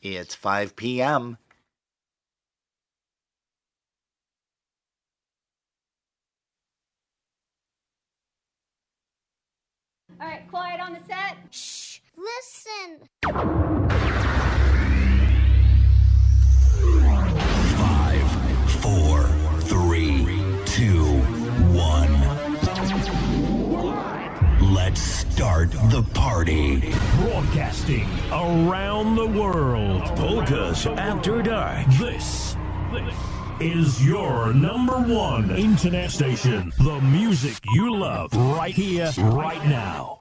It's 5 p.m. All right, quiet on the set. Shh, listen. 5, 4, 3, 2, 1. Let's start the party. Broadcasting around the world. Polkas After Dark. This is your number one internet station. The music you love right here, right now.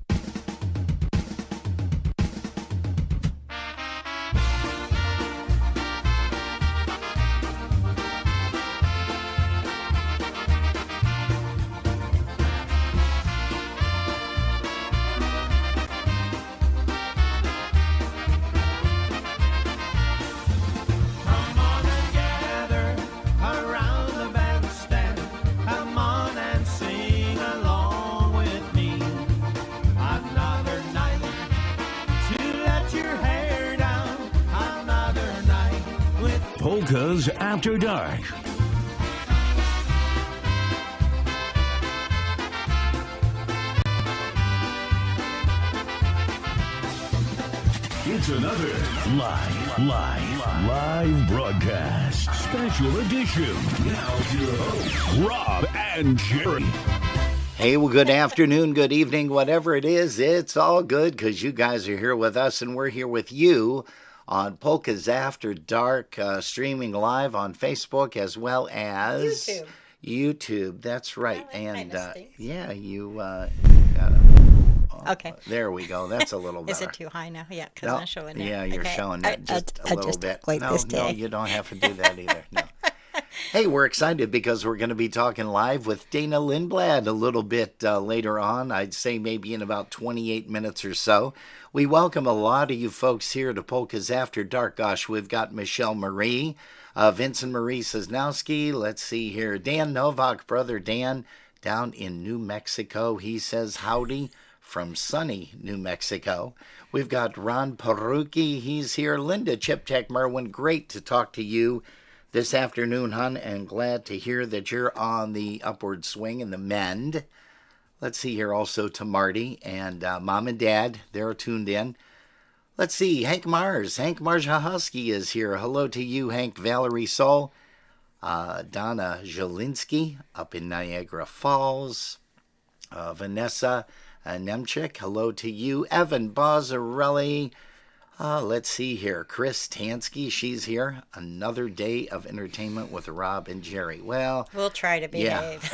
Polkas After Dark. It's another live broadcast. Special edition. Now your hosts, Rob and Jerry. Hey, well, good afternoon, good evening, whatever it is, it's all good because you guys are here with us and we're here with you on Polkas After Dark, streaming live on Facebook as well as YouTube. That's right. And yeah, you got okay. There we go. That's a little better. Is it too high now? Yeah, because I'm showing it. Yeah, you're showing it just a little bit. Like no, you don't have to do that either. No. Hey, we're excited because we're going to be talking live with Dana Lindblad a little bit later on. I'd say maybe in about 28 minutes or so. We welcome a lot of you folks here to Polkas After Dark. Gosh, we've got Michelle Marie, Vincent Marie Sosnowski. Let's see here. Dan Novak, brother Dan, down in New Mexico. He says howdy from sunny New Mexico. We've got Ron Peruki. He's here. Linda Chiptek Merwin, great to talk to you this afternoon, hon, and glad to hear that you're on the upward swing and the mend. Let's see here also to Marty and Mom and Dad. They're tuned in. Let's see, Hank Marjahowski is here. Hello to you, Hank. Valerie Sol. Donna Zielinski up in Niagara Falls. Vanessa Nemchik. Hello to you. Evan Bozzarelli. Let's see here. Chris Tansky, she's here. Another day of entertainment with Rob and Jerry. Well, we'll try to behave.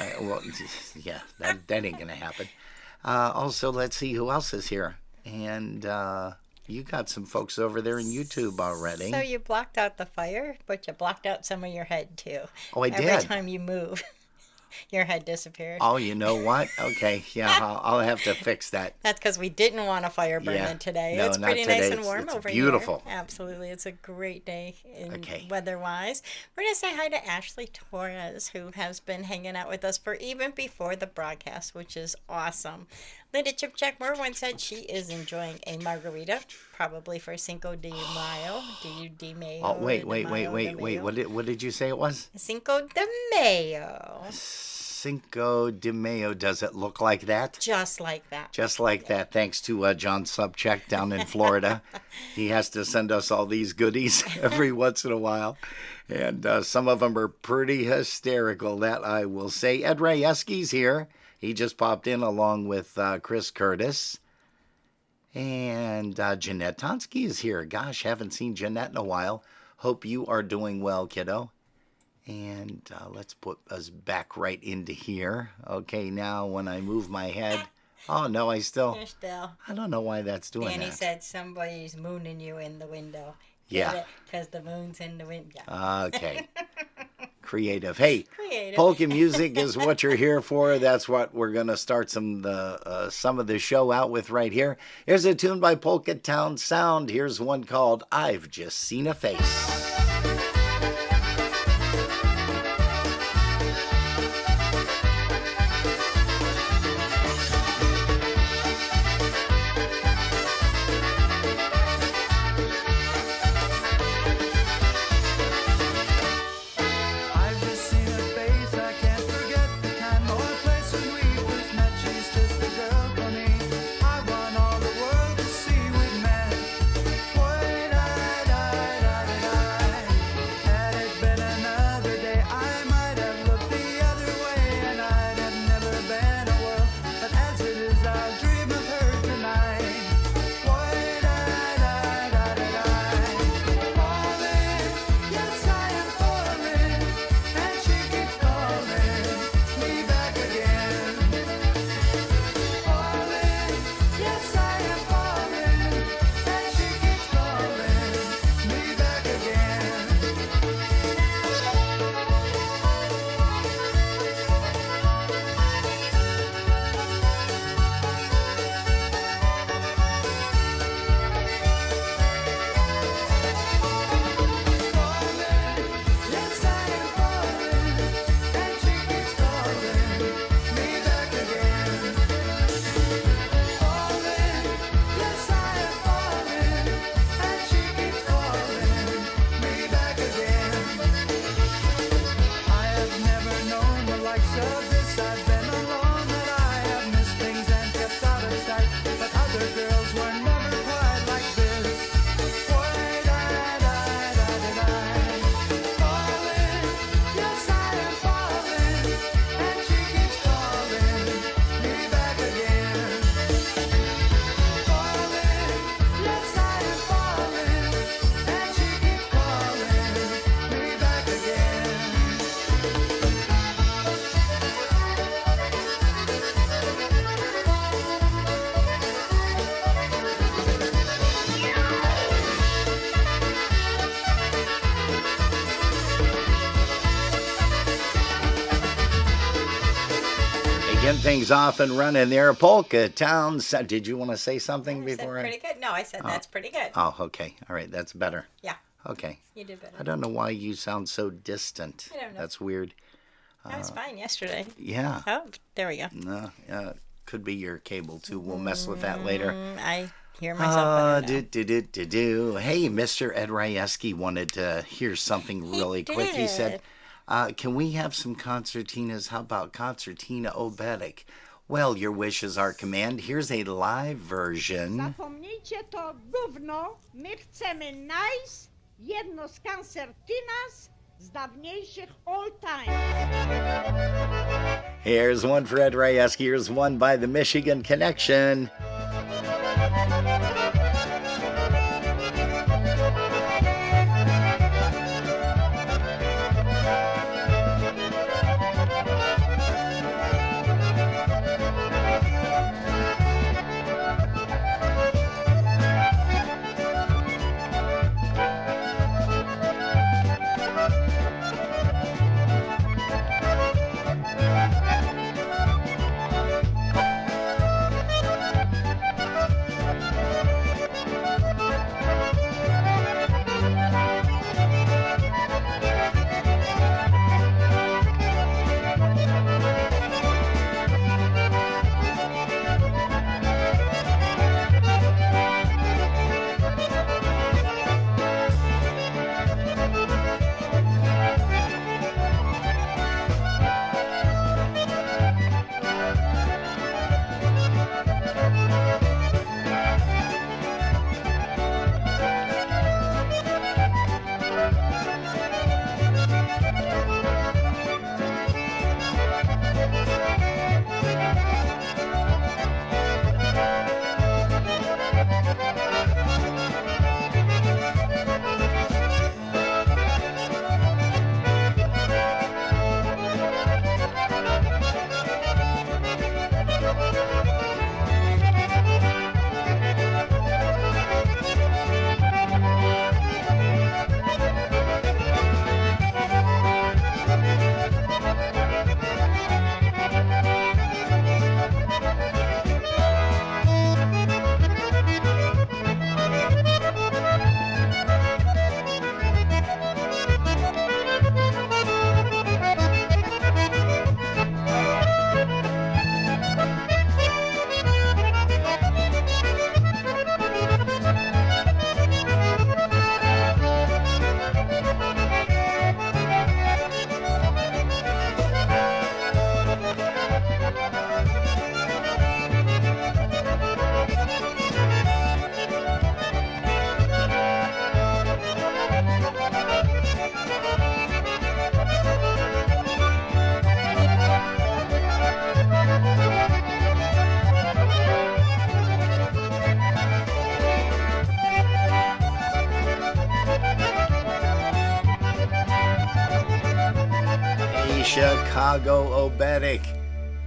Yeah, that ain't going to happen. Also, let's see who else is here. And you got some folks over there in YouTube already. So you blocked out the fire, but you blocked out some of your head, too. Oh, I did? Every time you move. Your head disappeared. Oh, you know what? Okay, yeah, I'll have to fix that. That's because we didn't want a fire burning today. No, it's pretty today. nice and warm over here. Beautiful. Absolutely. It's a great day weather-wise. We're going to say hi to Ashley Torres, who has been hanging out with us for even before the broadcast, which is awesome. Linda Chipchak Merwin said she is enjoying a margarita, probably for Cinco de Mayo. De Mayo. Oh, wait. What did you say it was? Cinco de Mayo. Cinco de Mayo. Does it look like that? Just like that. Just like that. Thanks to John Subcheck down in Florida. He has to send us all these goodies every once in a while. And some of them are pretty hysterical, that I will say. Ed Rajewski's here. He just popped in along with Chris Curtis. And Jeanette Tonsky is here. Gosh, haven't seen Jeanette in a while. Hope you are doing well, kiddo. And let's put us back right into here. Okay, now when I move my head. Oh, no, You're still. I don't know why that's doing Danny that. said somebody's mooning you in the window. Yeah. Because the moon's in the window. Okay. Creative. Hey, Creative. polka music is what you're here for. That's what we're going to start some of the show out with right here. Here's a tune by Polka Town Sound. Here's one called I've Just Seen a Face. things off and running there. Polka Town. Did you want to say something before? Pretty good. No, I said that's pretty good. Oh, okay. All right. That's better. Yeah. Okay. You did better. I don't know why you sound so distant. I don't know. That's weird. I was fine yesterday. Yeah. Oh, there we go. No, could be your cable too. We'll mess with that later. I hear myself. Hey, Mr. Ed Ryeski wanted to hear something really quick. He said, can we have some concertinas? How about Concertina Oberek? Well, your wish is our command. Here's a live version. Zapomnijcie to gówno, my chcemy nice, jedno z concertinas z dawniejszych all time. Here's one for Ed Ryeski. Here's one by the Michigan Connection. Chicago Oberek.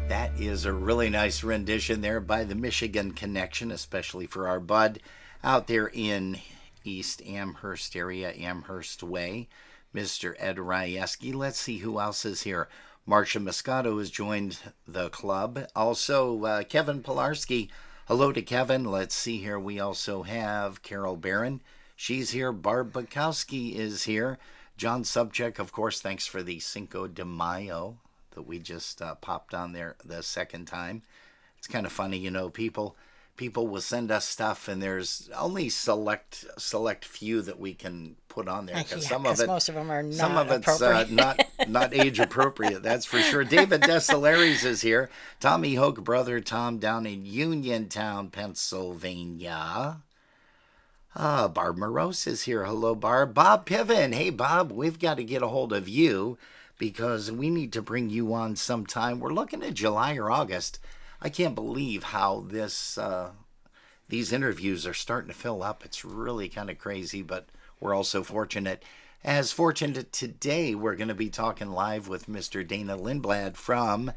That is a really nice rendition there by the Michigan Connection, especially for our bud out there in East Amherst area, Amherst Way, Mr. Ed Ryeski. Let's see who else is here. Marcia Moscato has joined the club. Also, Kevin Pilarski. Hello to Kevin. Let's see here. We also have Carol Barron. She's here. Barb Bukowski is here. John Subcheck, of course, thanks for the Cinco de Mayo that we just popped on there the second time. It's kind of funny, you know, people will send us stuff, and there's only select few that we can put on there because most of them are not some of it's not age appropriate. That's for sure. David Desolares is here. Tommy Hoke, brother Tom, down in Uniontown, Pennsylvania. Barb Morose is here. Hello, Barb. Bob Piven. Hey, Bob, we've got to get a hold of you because we need to bring you on sometime. We're looking at July or August. I can't believe how these interviews are starting to fill up. It's really kind of crazy, but we're also fortunate. As fortunate today, we're going to be talking live with Mr. Dana Lindblad from,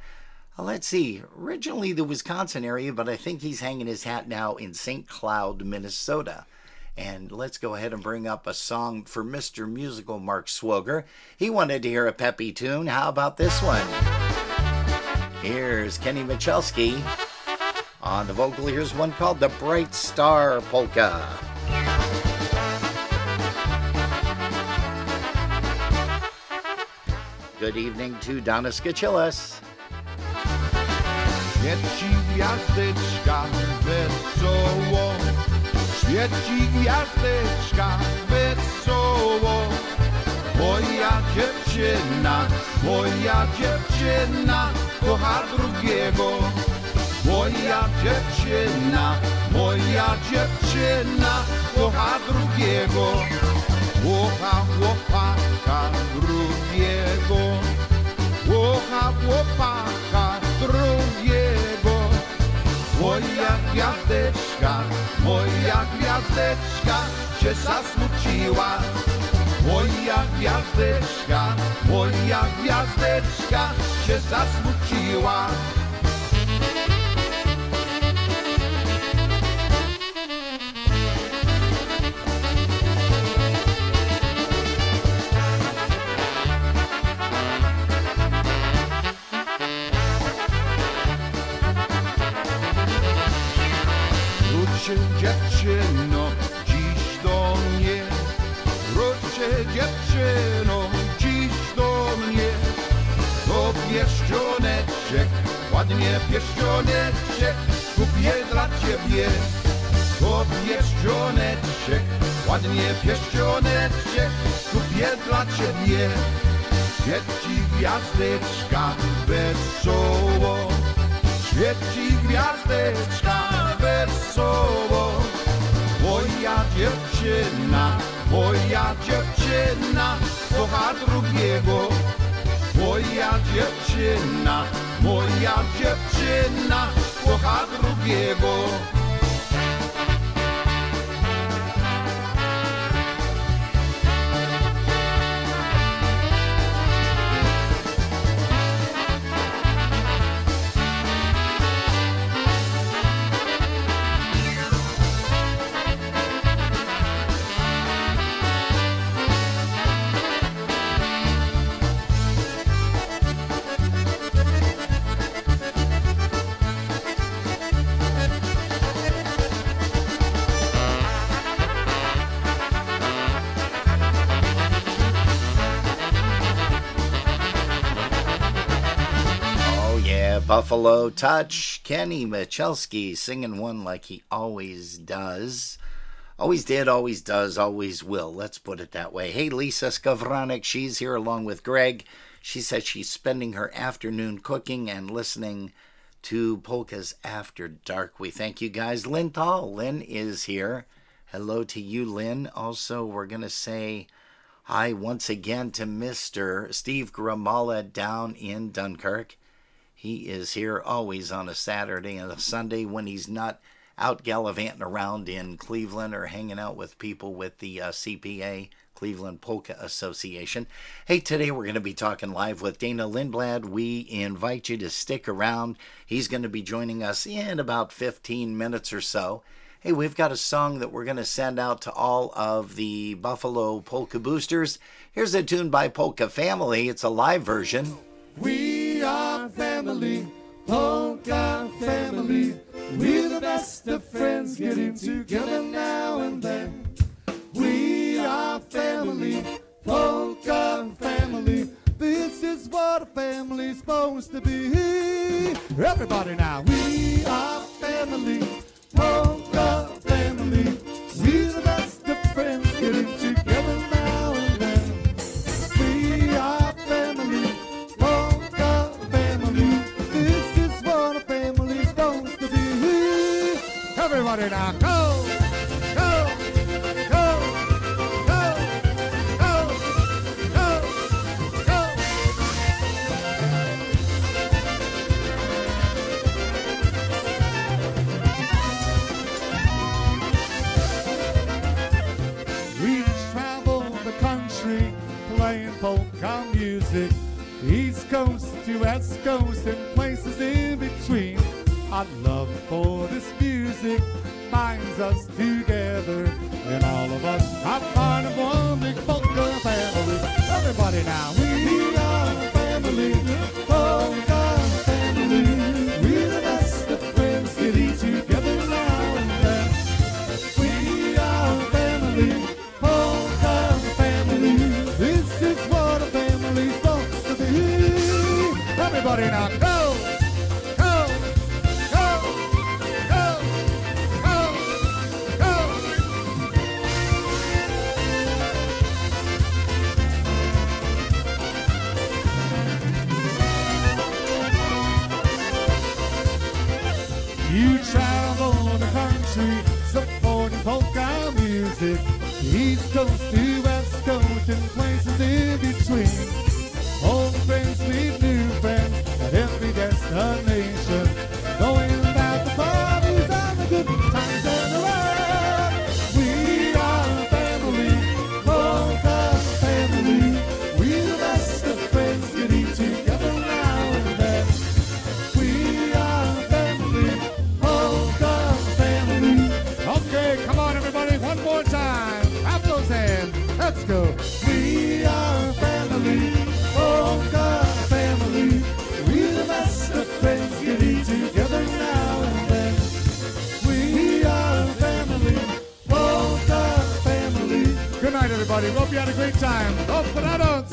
let's see, originally the Wisconsin area, but I think he's hanging his hat now in St. Cloud, Minnesota. And let's go ahead and bring up a song for Mr. Musical Mark Swoger. He wanted to hear a peppy tune. How about this one? Here's Kenny Michalski on the vocal. Here's one called the Bright Star Polka. Good evening to Donna Skachillas. Świeci gwiazdeczka wesoło, świeci gwiazdeczka wesoło. Moja dziewczyna kocha drugiego. Moja dziewczyna kocha drugiego. Kocha chłopaka drugiego. Kocha chłopaka drugiego. Moja gwiazdeczka się zasmuciła. Moja gwiazdeczka się zasmuciła. Wróćcie dziewczyno dziś do mnie. Wróćcie dziewczyno dziś do mnie. To pierścioneczek, ładnie pierścioneczek kupię dla ciebie. To pierścioneczek, ładnie pierścioneczek kupię dla ciebie. Świeci gwiazdeczka wesoło. Świeci gwiazdeczka wesoło. Moja dziewczyna kocha drugiego. Moja dziewczyna kocha drugiego. Buffalo Touch, Kenny Michalski singing one like he always does. Always did, always does, always will. Let's put it that way. Hey, Lisa Skavranek, she's here along with Greg. She says she's spending her afternoon cooking and listening to Polkas After Dark. We thank you guys. Lynn Thal, Lynn is here. Hello to you, Lynn. Also, we're going to say hi once again to Mr. Steve Gramala down in Dunkirk. He is here always on a Saturday and a Sunday when he's not out gallivanting around in Cleveland or hanging out with people with the CPA, Cleveland Polka Association. Hey, today we're going to be talking live with Dana Lindblad. We invite you to stick around. He's going to be joining us in about 15 minutes or so. Hey, we've got a song that we're going to send out to all of the Buffalo Polka Boosters. Here's a tune by Polka Family. It's a live version. We are family, polka family. We're the best of friends, getting together now and then. We are family, polka family. This is what a family's supposed to be. Everybody now. We are family, polka family. We're the best of friends, getting together now and then. We are family. Everybody now, go, go, go, go, go, go, go. We travel the country playing polka music, East Coast to West Coast and places in between. Our love for this music binds us together, and all of us are part of one big polka family. Everybody now, we are family, polka family. go. We are family, polka family. We're the best of friends getting together now and then. We are family, polka family. Good night, everybody. Hope you had a great time. Dobranoc.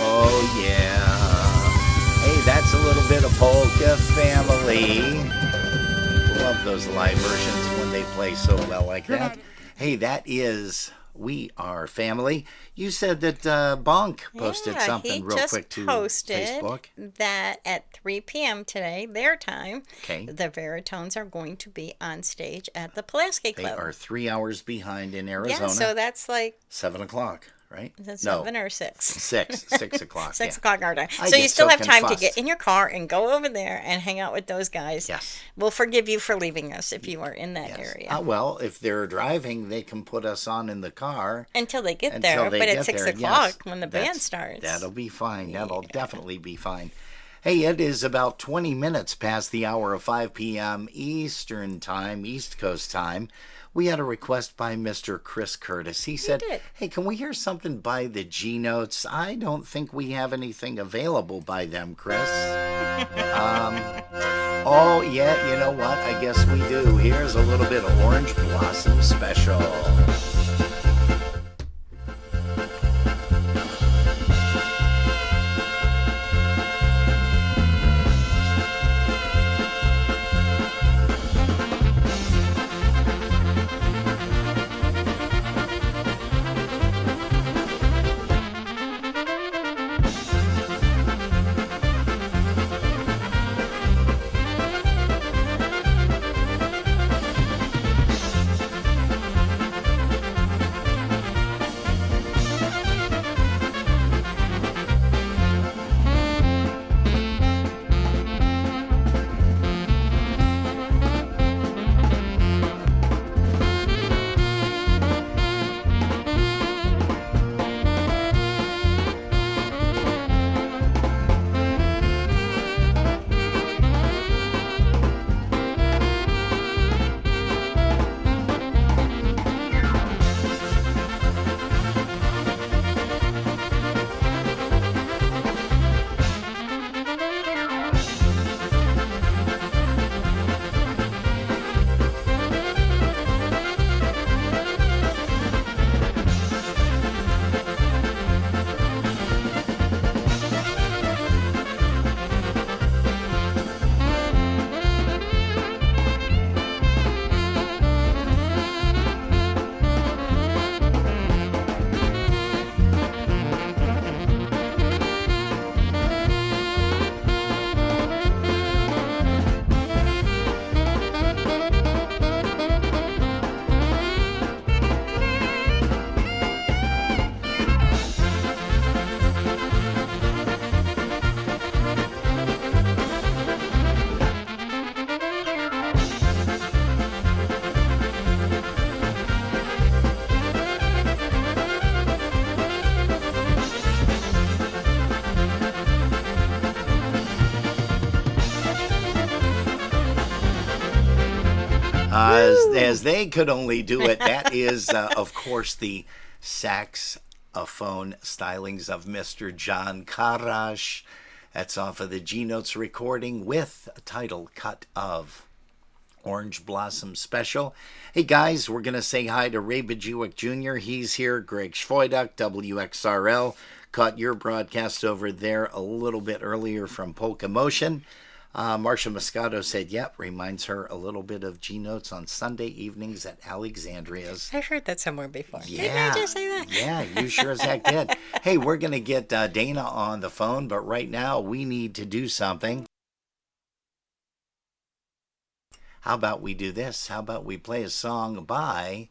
Oh, yeah. Hey, that's a little bit of Polka Family. Love those live versions when they play so well like that. Hey, that is We Are Family. You said that Bonk posted something real quick to Facebook. That at 3 p.m. today, their time, Okay. the Veritones are going to be on stage at the Pulaski They Club. are 3 hours behind in Arizona. Yeah, so that's like 7 o'clock, right? is that 7 or 6? 6 o'clock. 6 yeah. o'clock our time. I So you get still so have time to confussed. get in your car and go over there and hang out with those guys. Yes. We'll forgive you for leaving us if you are in that Yes. area. Well, if they're driving, they can put us on in the car. Until they get Until there. they But get at 6 there, o'clock yes. when the band starts. That'll be fine. That'll definitely be fine. Hey, it is about 20 minutes past the hour of 5 p.m. Eastern Time, East Coast Time. We had a request by Mr. Chris Curtis. He said, did. hey, can we hear something by the G-Notes? I don't think we have anything available by them, Chris. Oh, yeah, you know what? I guess we do. Here's a little bit of Orange Blossom Special. As they could only do it, that is, of course, the saxophone stylings of Mr. John Karash. That's off of the G-Notes recording with a title cut of Orange Blossom Special. Hey guys, we're going to say hi to Ray Bajiewicz Jr. He's here. Greg Schwoiduk, WXRL. Caught your broadcast over there a little bit earlier from Polka Motion. Marcia Moscato said, yep, reminds her a little bit of G-Notes on Sunday evenings at Alexandria's. I heard that somewhere before. Yeah. Didn't I just say that? Yeah, you sure as heck did. Hey, we're going to get Dana on the phone, but right now we need to do something. How about we do this? How about we play a song by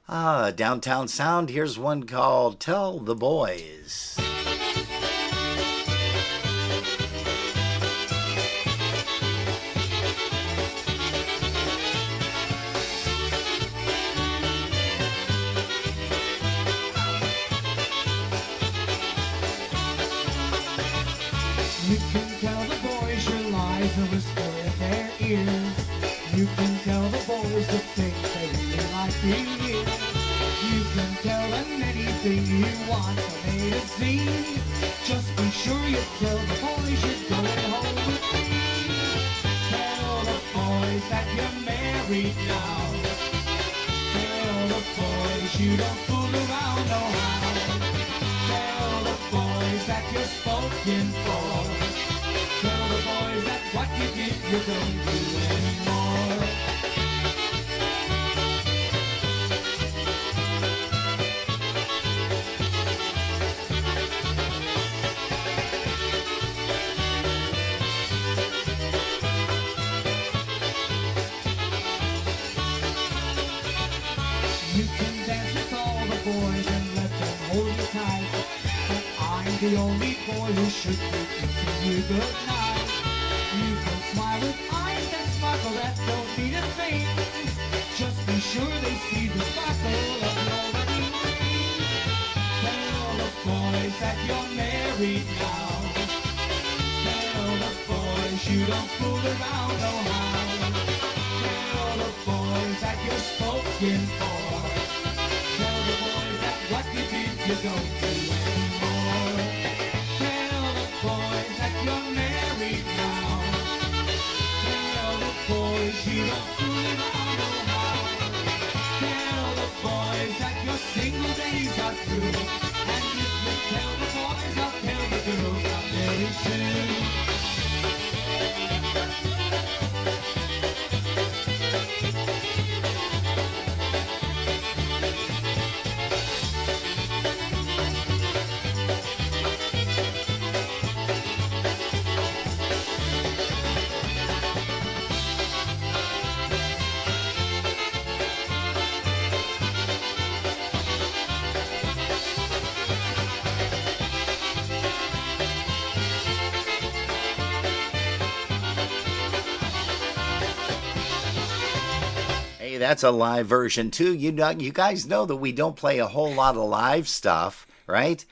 Downtown Sound? Here's one called Tell the Boys. boys who whisper in their ears. You can tell the boys the things they really like to hear. You can tell them anything you want from A to Z. Just be sure you tell the boys you're going home with me. Tell the boys that you're married now. Tell the boys you don't fool around no how. Tell the boys that you're spoken for. Tell the boys that what you did you don't do anymore. You can dance with all the boys and let them hold you tight. But I'm the only boy who should be kissing you goodnight. You can smile with eyes that sparkle that don't mean a thing. Just be sure they see the sparkle of your wedding ring. Tell the boys that you're married now. Tell the boys you don't fool around no how. Tell the boys that you're spoken for. Tell the boys that what you did you don't do anymore. Tell the boys that you're married now. Tell the boys you don't fool around no how. Tell the boys that your single days are through. And if you tell the boys, I'll tell the girls I'm very soon. Hey, that's a live version too. You guys know that we don't play a whole lot of live stuff, right?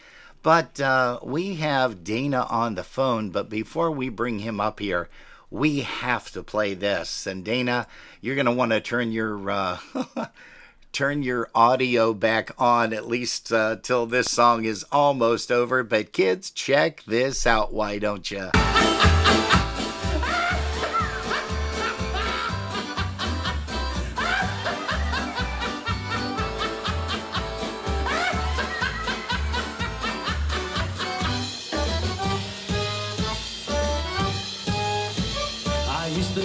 But we have Dana on the phone. But before we bring him up here, we have to play this. And Dana, you're gonna want to turn your turn your audio back on at least till this song is almost over. But kids, check this out. Why don't you?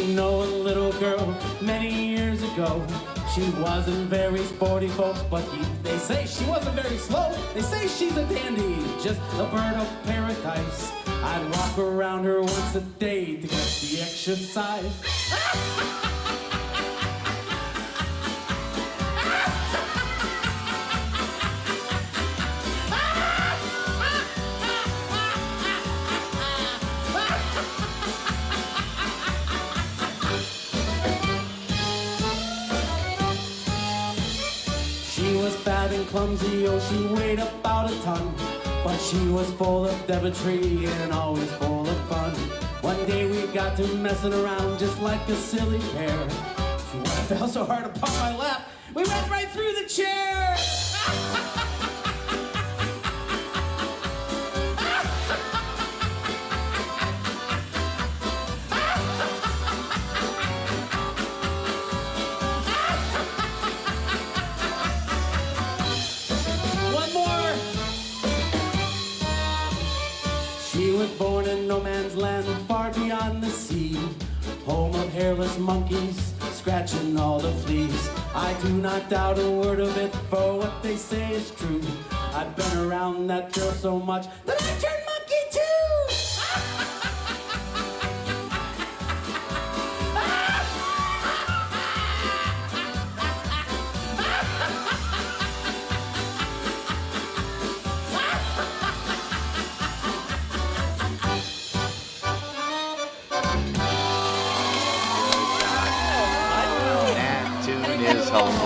Know a little girl many years ago. She wasn't very sporty, folks, but they say she wasn't very slow. They say she's a dandy, just a bird of paradise. I'd walk around her once a day to get the exercise. Fat and clumsy, oh, she weighed about a ton. But she was full of debauchery and always full of fun. One day we got to messing around just like a silly pair. She fell so hard upon my lap, we went right through the chair. Born in no man's land, far beyond the sea, home of hairless monkeys, scratching all the fleas. I do not doubt a word of it, for what they say is true. I've been around that girl so much that I turned monkey too.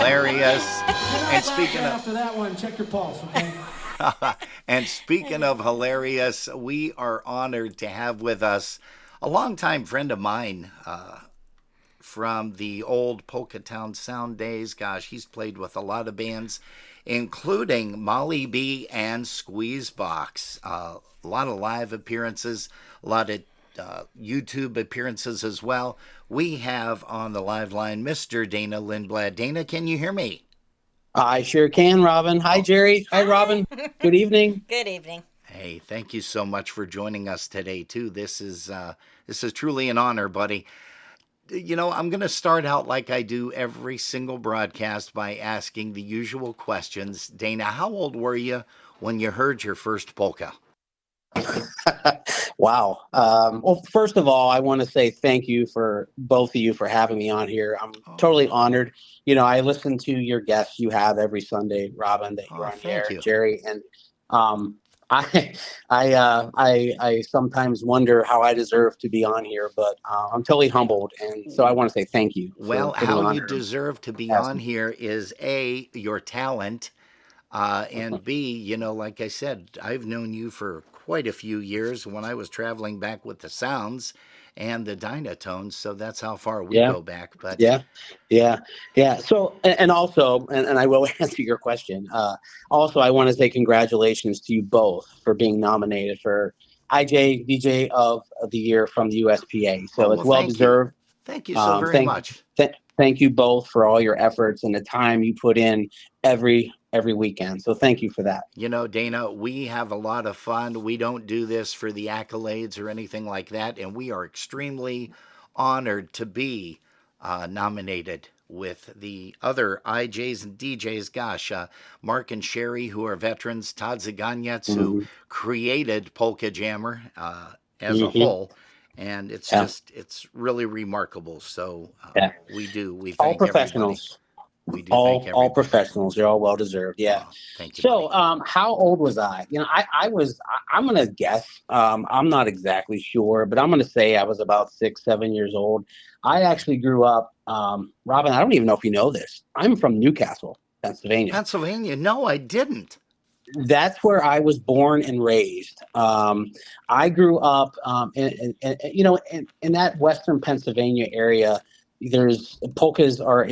Hilarious. And speaking of after that one, check your pulse, okay? And speaking of hilarious, we are honored to have with us a longtime friend of mine from the old Polka Town Sound days. Gosh, he's played with a lot of bands, including Molly B and Squeezebox. A lot of live appearances, a lot of YouTube appearances as well. We have on the live line Mr. Dana Lindblad. Dana, can you hear me? I sure can, Robin. Hi, Jerry. Hi, Robin. Good evening. Good evening. Hey, thank you so much for joining us today, too. This is truly an honor, buddy. You know, I'm going to start out like I do every single broadcast by asking the usual questions. Dana, how old were you when you heard your first polka? Wow. Well, first of all, I want to say thank you for both of you for having me on here. I'm totally honored. You know, I listen to your guests you have every Sunday, Robin, that you're on the air, Jerry, and I sometimes wonder how I deserve to be on here, but I'm totally humbled, and so I want to say thank you. Well, how you deserve to be on here is A, your talent, and B, you know, like I said, I've known you for quite a few years when I was traveling back with the Sounds and the Dynatones, so that's how far we go back. But yeah. So, and also, and I will answer your question. Also, I want to say congratulations to you both for being nominated for IJ DJ of the Year from the USPA. So it's well deserved. Thank you so very much. Thank you both for all your efforts and the time you put in every weekend. So thank you for that. You know, Dana, we have a lot of fun. We don't do this for the accolades or anything like that, and we are extremely honored to be nominated with the other IJs and DJs. Gosh, Mark and Sherry, who are veterans, Todd Zaganyets, who created Polka Jammer as a whole. And it's it's really remarkable. So we thank all professionals. We do all professionals. You're all well deserved. Yeah. Thank you. So, how old was I? You know, I'm going to guess. I'm not exactly sure, but I'm going to say I was about 6, 7 years old. I actually grew up, Robin, I don't even know if you know this. I'm from Newcastle, Pennsylvania. Pennsylvania? No, I didn't. That's where I was born and raised. I grew up, in that Western Pennsylvania area. Polkas are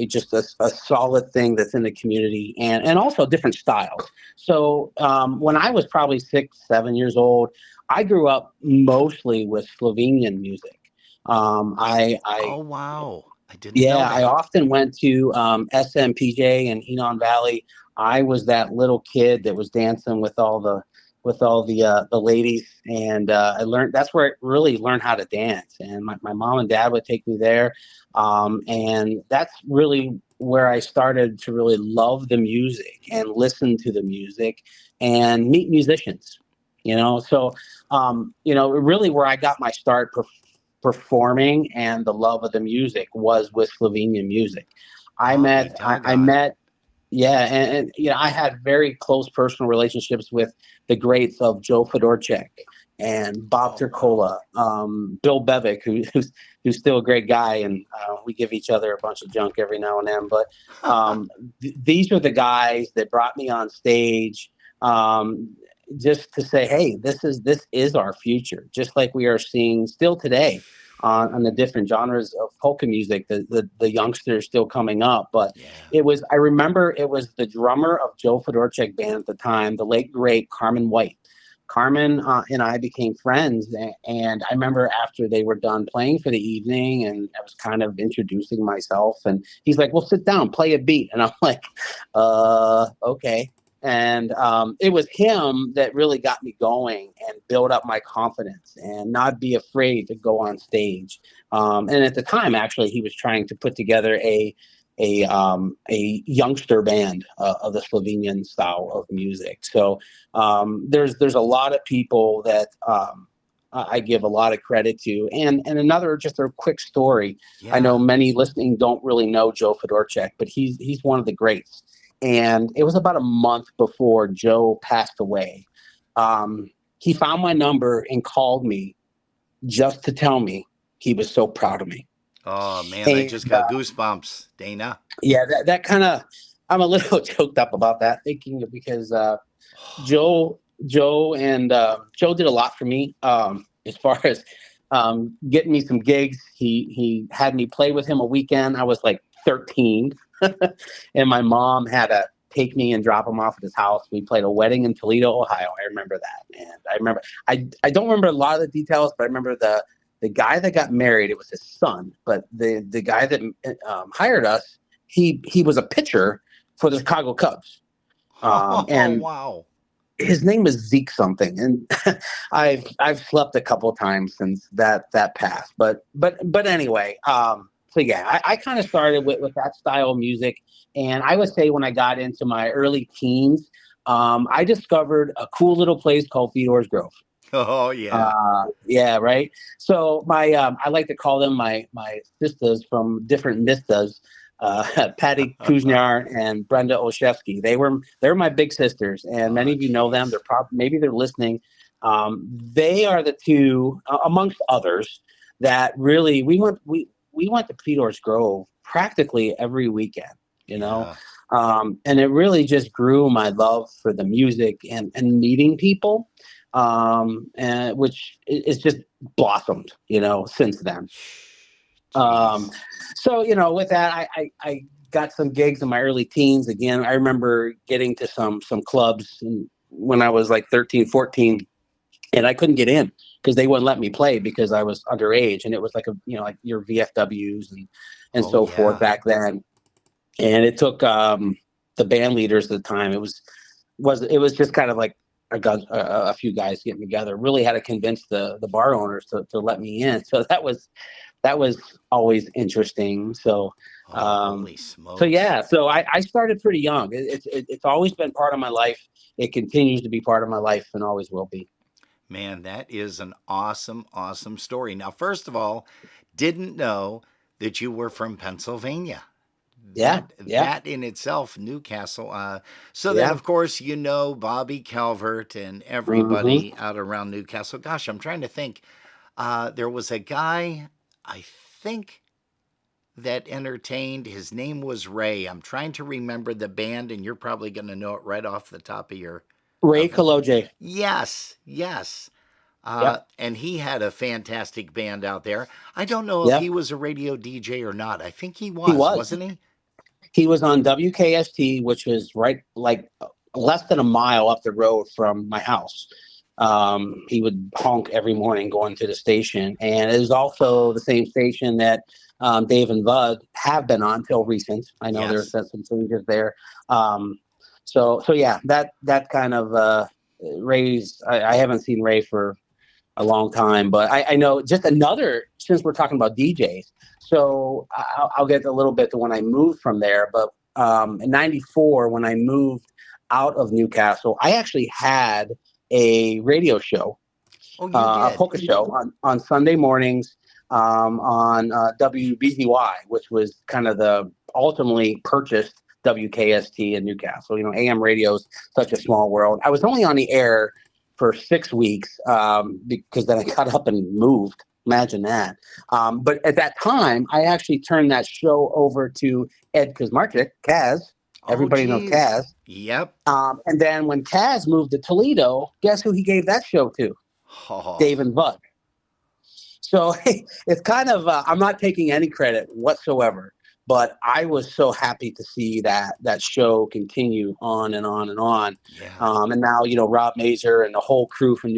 just a solid thing that's in the community, and also different styles. So when I was probably 6, 7 years old, I grew up mostly with Slovenian music. Oh wow! I didn't. know that. I often went to SMPJ in Enon Valley. I was that little kid that was dancing with all the ladies, and I learned. That's where I really learned how to dance. And my mom and dad would take me there, and that's really where I started to really love the music and listen to the music and meet musicians. You know, so really where I got my start performing and the love of the music was with Slovenian music. I met. Yeah, and I had very close personal relationships with the greats of Joe Fedorchak and Bob Turcola, Bill Bevick, who's still a great guy, and we give each other a bunch of junk every now and then. But these are the guys that brought me on stage, just to say, hey, this is our future, just like we are seeing still today. On the different genres of polka music, the youngsters still coming up. But I remember it was the drummer of Joe Fedorchak band at the time, the late great Carmen White. Carmen and I became friends, and I remember after they were done playing for the evening, and I was kind of introducing myself, and he's like, well, sit down, play a beat. And I'm like, okay. And it was him that really got me going and build up my confidence and not be afraid to go on stage. And at the time, actually, he was trying to put together a youngster band of the Slovenian style of music. So there's a lot of people that I give a lot of credit to. And another, just a quick story. Yeah. I know many listening don't really know Joe Fedorchak, but he's one of the greats. And it was about a month before Joe passed away. He found my number and called me just to tell me he was so proud of me. Oh, man, I just got goosebumps, Dana. Yeah, that kind of, I'm a little choked up about that, thinking because Joe did a lot for me as far as getting me some gigs. He had me play with him a weekend. I was like 13, and my mom had to take me and drop him off at his house. We played a wedding in Toledo, Ohio. I remember that, and I don't remember a lot of the details, but I remember the guy that got married. It was his son, but the guy that hired us, he was a pitcher for the Chicago Cubs. And wow. His name was Zeke something, and I've slept a couple of times since that passed. But anyway, so yeah, I kind of started with that style of music, and I would say when I got into my early teens, I discovered a cool little place called Fedora's Grove. Oh yeah, yeah, right. So my I like to call them my sisters from different mistas. Patty Kuznar and Brenda Olszewski. They're my big sisters, and many of you know them. They're maybe they're listening. They are the two, amongst others, that really we went to Fedora's Grove practically every weekend. You know, and it really just grew my love for the music and meeting people, and which is just blossomed. You know, since then. So, you know, with that, I got some gigs in my early teens. Again, I remember getting to some clubs when I was like 13, 14, and I couldn't get in because they wouldn't let me play because I was underage. And it was like like your VFWs and forth back then. And it took the band leaders at the time. It was just kind of like a few guys getting together. Really had to convince the bar owners to let me in. So that was always interesting. So, holy smokes. So yeah, so I started pretty young. It's always been part of my life. It continues to be part of my life and always will be. Man, that is an awesome, awesome story. Now, first of all, didn't know that you were from Pennsylvania. That in itself, Newcastle. So then, of course, you know Bobby Calvert and everybody out around Newcastle. Gosh, I'm trying to think. There was a guy, I think, that entertained. His name was Ray. I'm trying to remember the band, and you're probably going to know it right off the top of your... Ray Kaloje. Yes. And he had a fantastic band out there. I don't know if he was a radio DJ or not. I think he was, wasn't he? He was on WKST, which was right like less than a mile up the road from my house. He would honk every morning going to the station. And it was also the same station that Dave and Bud have been on till recent. I know there's been some changes there. So yeah, that kind of Ray's, I haven't seen Ray for a long time, but I know just another, since we're talking about DJs, so I'll get a little bit to when I moved from there, but in 94, when I moved out of Newcastle, I actually had a radio show, a polka show on Sunday mornings on WBZY, which was kind of the ultimately purchased WKST in Newcastle. You know, AM radio's such a small world. I was only on the air for 6 weeks because then I got up and moved. Imagine that. But at that time, I actually turned that show over to Ed Kazmarczyk, Kaz. Everybody knows Kaz. Yep. And then when Kaz moved to Toledo, guess who he gave that show to? Dave and Bud. So it's kind of, I'm not taking any credit whatsoever, but I was so happy to see that show continue on and on and on. Yeah. And now, you know, Rob Mazer and the whole crew from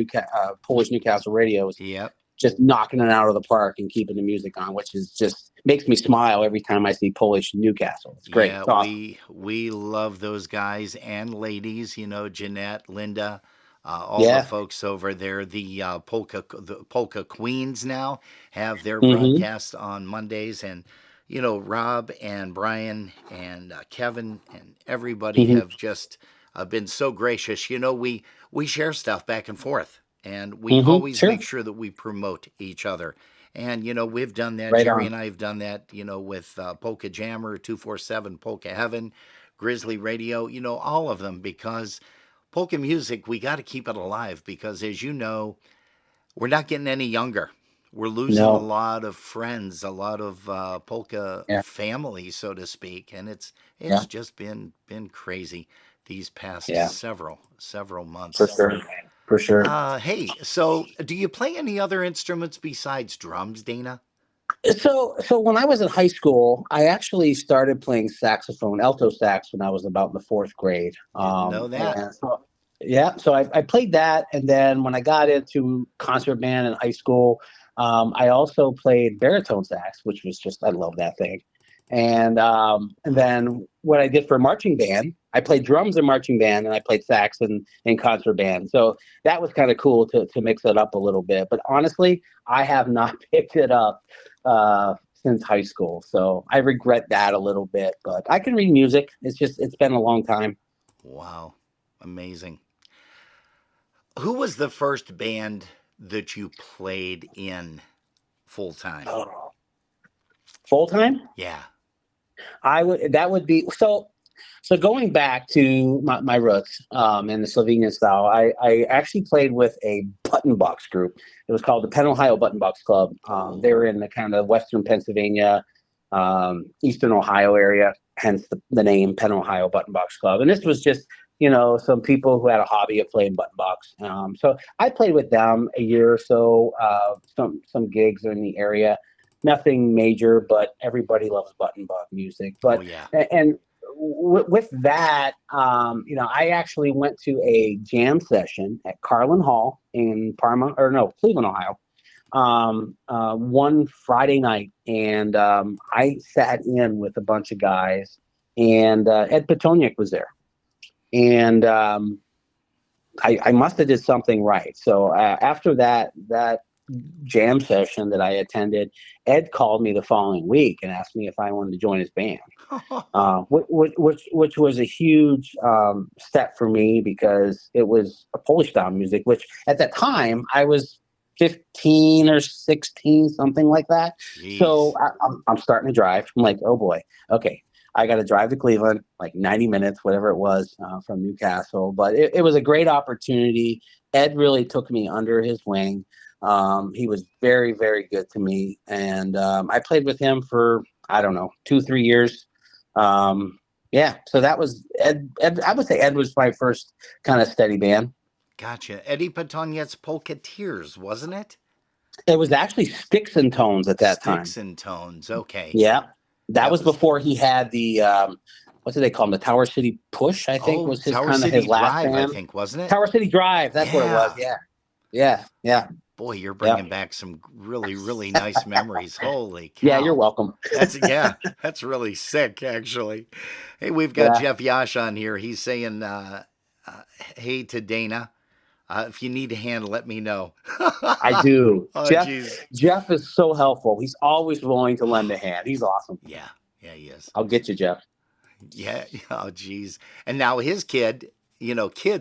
Polish Newcastle Radios. Yep. Just knocking it out of the park and keeping the music on, which is just makes me smile every time I see Polish Newcastle. It's great. Yeah, it's awesome. we love those guys and ladies. You know, Jeanette, Linda, all the folks over there. The polka Queens now have their broadcast on Mondays, and you know, Rob and Brian and Kevin and everybody have just been so gracious. You know, we share stuff back and forth. And we always make sure that we promote each other. And, you know, we've done that. Right Jerry on. and I have done that, you know, with Polka Jammer, 247, Polka Heaven, Grizzly Radio, you know, all of them. Because polka music, we got to keep it alive. Because, as you know, we're not getting any younger. We're losing a lot of friends, a lot of polka family, so to speak. And it's just been crazy these past several months. For sure. for sure. Hey, so do you play any other instruments besides drums, Dana? So when I was in high school, I actually started playing saxophone, alto sax, when I was about in the fourth grade. Didn't know that. And so, yeah, so I played that, and then when I got into concert band in high school, I also played baritone sax, which was just, I love that thing. And then what I did for marching band, I played drums in marching band, and I played sax in concert band. So that was kind of cool to mix it up a little bit. But honestly, I have not picked it up since high school. So I regret that a little bit, but I can read music. It's been a long time. Wow. Amazing. Who was the first band that you played in full time? Oh. Full time? Yeah. That would be so going back to my roots in the Slovenian style, I actually played with a button box group. It was called the Penn Ohio Button Box Club. They were in the kind of western Pennsylvania, eastern Ohio area, hence the name Penn Ohio Button Box Club. And this was just, some people who had a hobby of playing button box. So I played with them a year or so, some gigs in the area. Nothing major, but everybody loves button box music. But and with that, I actually went to a jam session at Carlin Hall in Cleveland, Ohio, one Friday night, and I sat in with a bunch of guys, and Ed Petoniak was there, and I must have did something right. So after that jam session that I attended, Ed called me the following week and asked me if I wanted to join his band, which was a huge step for me because it was a Polish style music, which at that time I was 15 or 16, something like that. Jeez. So I'm starting to drive. I'm like, oh boy, okay. I got to drive to Cleveland, like 90 minutes, whatever it was, from Newcastle. But it was a great opportunity. Ed really took me under his wing. He was very, very good to me. And I played with him for, 2-3 years. So that was Ed. I would say Ed was my first kind of steady band. Gotcha. Eddie Petoniak's Polka Tears, wasn't it? It was actually Sticks and Tones at that time. Sticks and Tones, okay. Yeah. That was before he had the, what do they call him? The Tower City Push, I think, was his kind of his last band. I think, wasn't it? Tower City Drive, that's what it was, yeah. Boy, you're bringing back some really, really nice memories. Holy cow. Yeah, you're welcome. That's really sick, actually. Hey, we've got Jeff Yash on here. He's saying, hey to Dana. If you need a hand, let me know. I do. Oh, Jeff is so helpful. He's always willing to lend a hand. He's awesome. Yeah, he is. I'll get you, Jeff. Yeah. Oh, geez. And now his kids,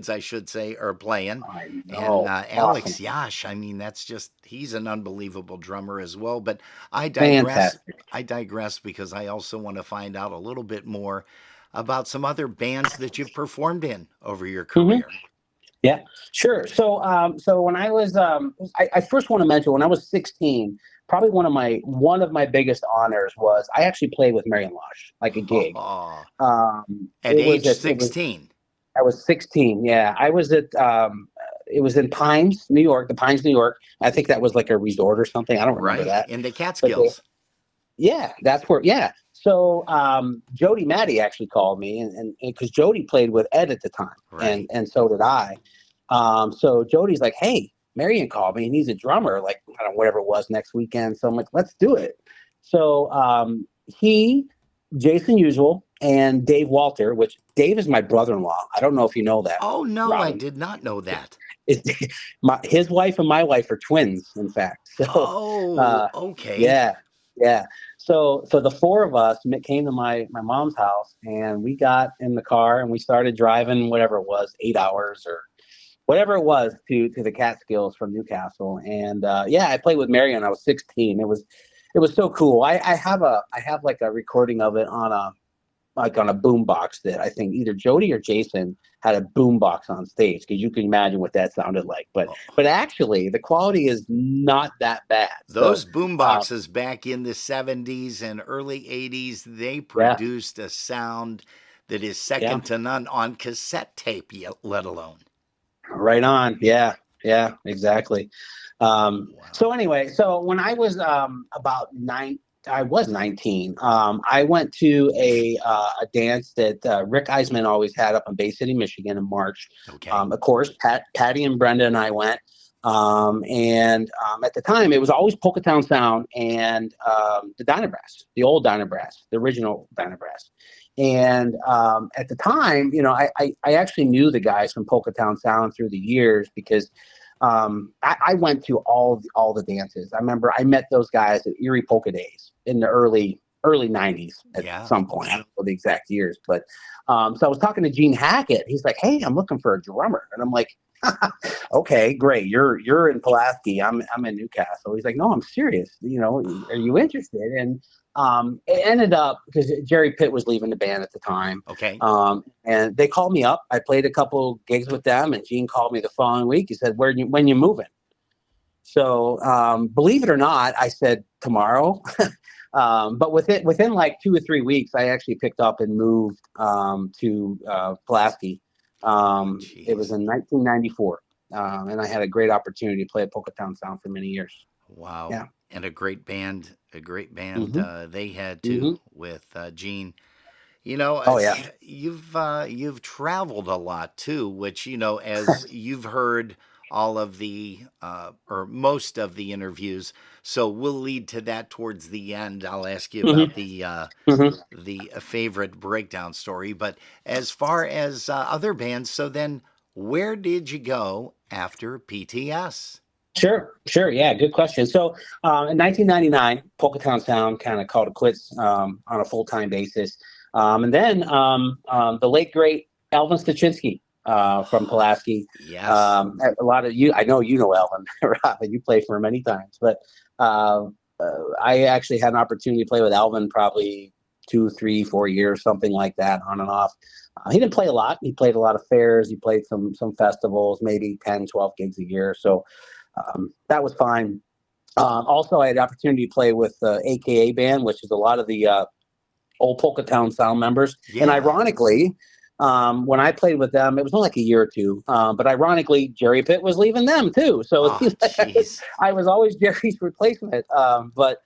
I should say, are playing. I know. And Alex awesome. Yash, he's an unbelievable drummer as well. But I digress. Fantastic. I digress because I also want to find out a little bit more about some other bands that you've performed in over your career. Mm-hmm. Yeah, sure. So when I was, I first want to mention when I was 16, probably one of my biggest honors was I actually played with Marion Lush, like a gig. At age 16. I was 16. Yeah, I was at. It was in Pines, New York. The Pines, New York. I think that was like a resort or something. I don't remember that. In the Catskills. That's where. Yeah. So Jody Matty actually called me, and because Jody played with Ed at the time, and so did I. So Jody's like, "Hey, Marion called me, and he's a drummer, like whatever it was next weekend." So I'm like, "Let's do it." So he, Jason Usual, and Dave Walter, which Dave is my brother-in-law. I don't know if you know that. Oh no, Robin. I did not know that. His wife and my wife are twins, in fact. So, okay. Yeah. So the four of us came to my mom's house, and we got in the car and we started driving whatever it was, 8 hours or whatever it was to the Catskills from Newcastle. And I played with Marion when I was 16. It was so cool. I have like a recording of it on a boom box that I think either Jody or Jason had a boom box on stage, because you can imagine what that sounded like. But actually the quality is not that bad. Those boom boxes back in the 70s and early 80s, they produced a sound that is second to none on cassette tape, let alone. Right on. Yeah. Yeah, exactly. So anyway, so when I was I was 19. I went to a dance that Rick Eisman always had up in Bay City, Michigan in March. Okay. Of course, Patty and Brenda and I went. At the time, it was always Polka Town Sound and the Dynabrass, the old Dynabrass, the original Dynabrass. And at the time, I actually knew the guys from Polka Town Sound through the years because I went to all the dances. I remember I met those guys at Erie Polka Days in the early 90s at some point. I don't know the exact years, but so I was talking to Gene Hackett. He's like, "Hey, I'm looking for a drummer," and I'm like, "Okay, great. You're in Pulaski. I'm in Newcastle." He's like, "No, I'm serious. Are you interested?" And it ended up because Jerry Pitt was leaving the band at the time. Okay. And they called me up. I played a couple gigs with them, and Gene called me the following week. He said, when you moving? So believe it or not, I said tomorrow. But within like 2 or 3 weeks, I actually picked up and moved to Pulaski. It was in 1994, and I had a great opportunity to play at Polka Town Sound for many years. Wow. Yeah. And a great band they had too with Gene. You've traveled a lot too, which as you've heard all of the or most of the interviews. So we'll lead to that towards the end. I'll ask you about the favorite breakdown story. But as far as other bands, so then where did you go after PTS? Sure. Yeah, good question. So in 1999, Polka Town Sound kind of called it quits on a full-time basis. And then the late, great Alvin Stachinsky from Pulaski. Yes. A lot of you, I know Alvin, Robin, you played for him many times. But I actually had an opportunity to play with Alvin probably 2, 3, 4 years, something like that, on and off. He didn't play a lot. He played a lot of fairs. He played some festivals, maybe 10, 12 gigs a year. So that was fine. Also, I had the opportunity to play with AKA band, which is a lot of the old Polka Town Sound members. Yeah. And ironically, when I played with them, it was only like a year or two. But ironically, Jerry Pitt was leaving them too. So I was always Jerry's replacement. But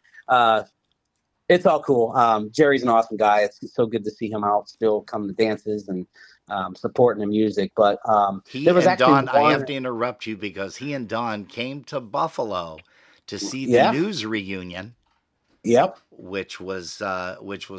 it's all cool. Jerry's an awesome guy. It's so good to see him out still come to dances and supporting the music. But there was actually Don, I have to interrupt you because he and Don came to Buffalo to see the News reunion. Yep. Which was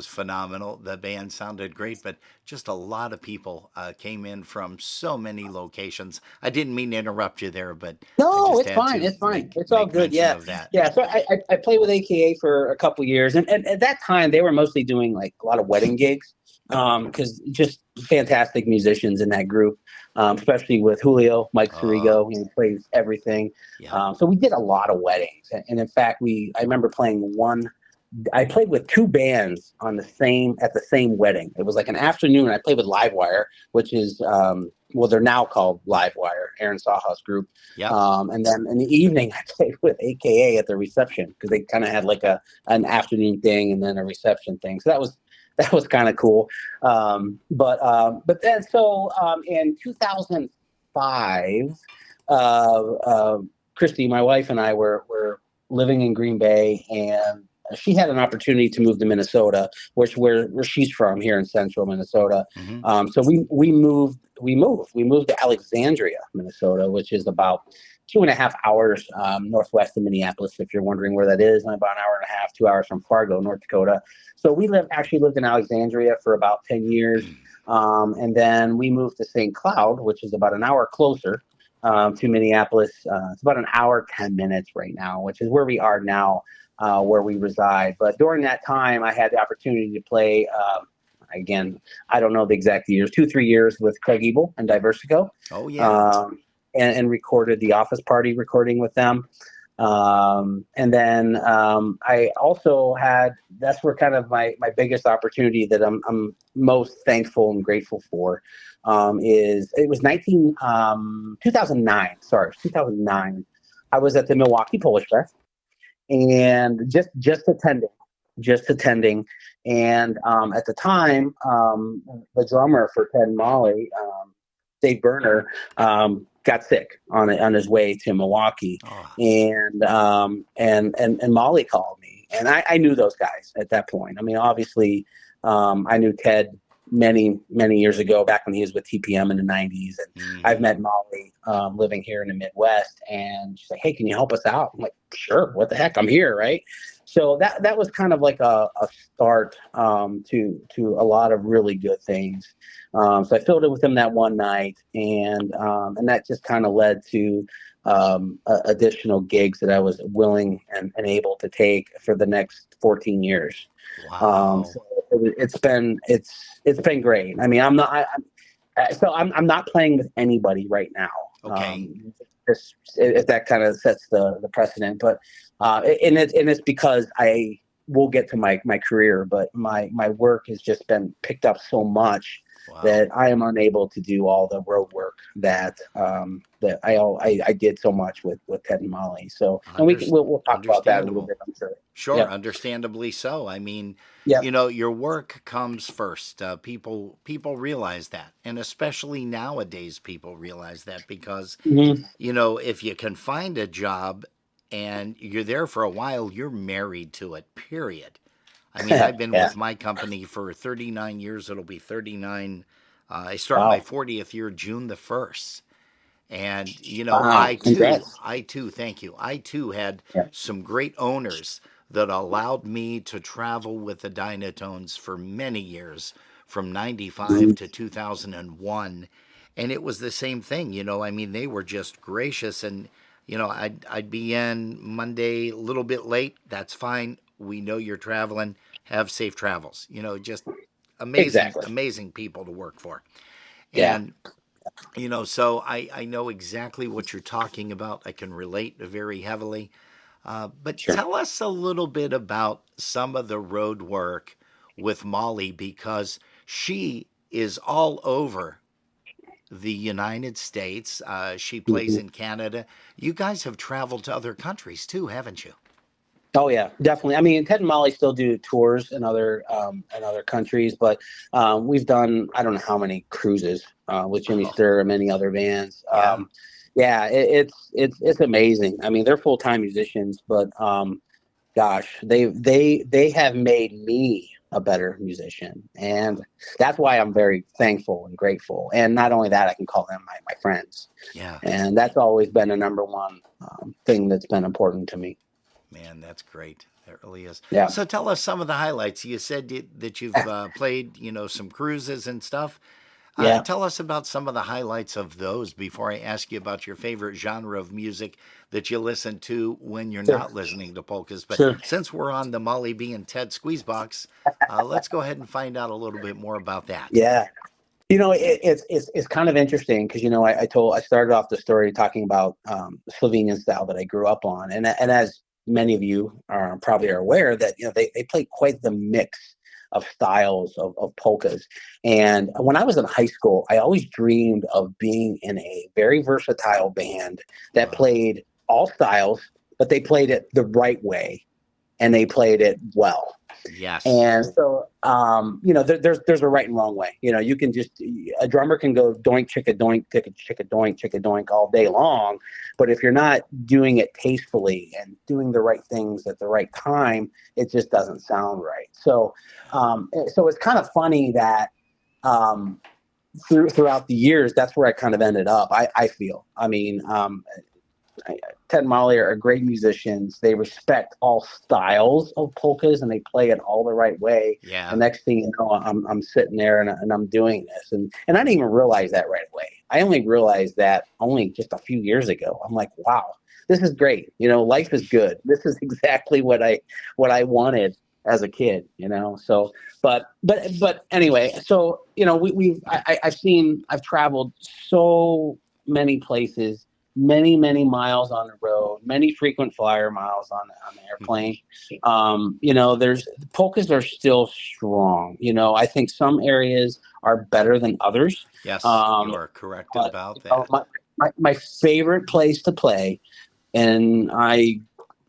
phenomenal. The band sounded great, but just a lot of people came in from so many locations. I didn't mean to interrupt you there, but no, it's fine. It's fine. It's all good. Yeah. Yeah. So I played with AKA for a couple years, and at that time they were mostly doing like a lot of wedding gigs, because just fantastic musicians in that group, especially with Julio, Mike Sirigo. He plays everything. Yeah. So we did a lot of weddings, and in fact, I remember playing I played with 2 bands at the same wedding. It was like an afternoon. I played with Livewire, which is they're now called Livewire, Aaron Sawhouse group. Yeah. And then in the evening, I played with AKA at the reception because they kind of had like an afternoon thing and then a reception thing. So that was kind of cool. But then in 2005, Christy, my wife, and I were living in Green Bay, and she had an opportunity to move to Minnesota, where she's from, here in central Minnesota. Mm-hmm. So we moved to Alexandria, Minnesota, which is about 2.5 hours northwest of Minneapolis, if you're wondering where that is, and about an hour and a half, 2 hours from Fargo, North Dakota. So we actually lived in Alexandria for about 10 years. And then we moved to St. Cloud, which is about an hour closer to Minneapolis. It's about an hour, 10 minutes right now, which is where we are now. Where we reside. But during that time, I had the opportunity to play, again, I don't know the exact years, 2-3 years with Craig Ebel and Diversico. Oh, yeah. And recorded the Office Party recording with them. And then I also that's where kind of my biggest opportunity that I'm most thankful and grateful for it was 2009. Sorry, 2009. I was at the Milwaukee Polish Fest. And just attending. And at the time, the drummer for Ted and Molly, Dave Berner, got sick on his way to Milwaukee, and Molly called me, and I knew those guys at that point. I mean, obviously, I knew Ted many years ago, back when he was with TPM in the 90s, and I've met Molly living here in the Midwest, and she's like, "Hey, can you help us out?" I'm like, "Sure, what the heck, I'm here," right? So that was kind of like a start to a lot of really good things. So I filled it with him that one night, and that just kind of led to additional gigs that I was willing and able to take for the next 14 years. Wow. So it's been great. I mean, I'm not playing with anybody right now. Okay. If that kind of sets the precedent, but and it's because I will get to my career, but my work has just been picked up so much that I am unable to do all the road work that I did so much with Ted and Molly. So, and we'll talk about that a little bit, I'm sure. Sure, yeah. Understandably so. I mean, Yeah. Your work comes first. People realize that, and especially nowadays, people realize that because if you can find a job and you're there for a while, you're married to it. Period. I mean, I've been with my company for 39 years. It'll be 39. I start my 40th year June the 1st. And, I too, thank you. I too had some great owners that allowed me to travel with the Dynatones for many years, from 95 to 2001. And it was the same thing, I mean, they were just gracious. And, I'd be in Monday a little bit late. That's fine. We know you're traveling. Have safe travels. Just amazing people to work for. And, so I know exactly what you're talking about. I can relate very heavily. But tell us a little bit about some of the road work with Molly, because she is all over the United States. She plays in Canada. You guys have traveled to other countries too, haven't you? Oh yeah, definitely. I mean, Ted and Molly still do tours in other countries, but we've done I don't know how many cruises with Jimmy Sturr and many other bands. It's amazing. I mean, they're full-time musicians, but gosh, they have made me a better musician, and that's why I'm very thankful and grateful. And not only that, I can call them my friends. Yeah, and that's always been a number one thing that's been important to me. Man, that's great. That really is. Yeah. So tell us some of the highlights. You said that you've played, some cruises and stuff. Tell us about some of the highlights of those before I ask you about your favorite genre of music that you listen to when you're not listening to polkas. But since we're on the Molly B and Ted Squeezebox, let's go ahead and find out a little bit more about that. Yeah. It's kind of interesting because, I started off the story talking about Slovenian style that I grew up on. And as many of you probably are aware that, they play quite the mix of styles of polkas. And when I was in high school, I always dreamed of being in a very versatile band that played all styles, but they played it the right way and they played it well. Yes. And so, there's a right and wrong way. You can a drummer can go doink, chicka doink, chicka doink all day long. But if you're not doing it tastefully and doing the right things at the right time, it just doesn't sound right. So it's kind of funny that throughout the years, that's where I kind of ended up. I feel. I mean, Ted and Molly are great musicians. They respect all styles of polkas and they play it all the right way. Yeah. The next thing you know, I'm sitting there and I'm doing this, and I didn't even realize that right away. I only realized that only just a few years ago. I'm like, wow, this is great. Life is good. This is exactly what I wanted as a kid. So, but anyway, so I've traveled so many places. Many miles on the road, many frequent flyer miles on the airplane. There's polkas are still strong. I think some areas are better than others. Yes, you are correct about that. My favorite place to play, and I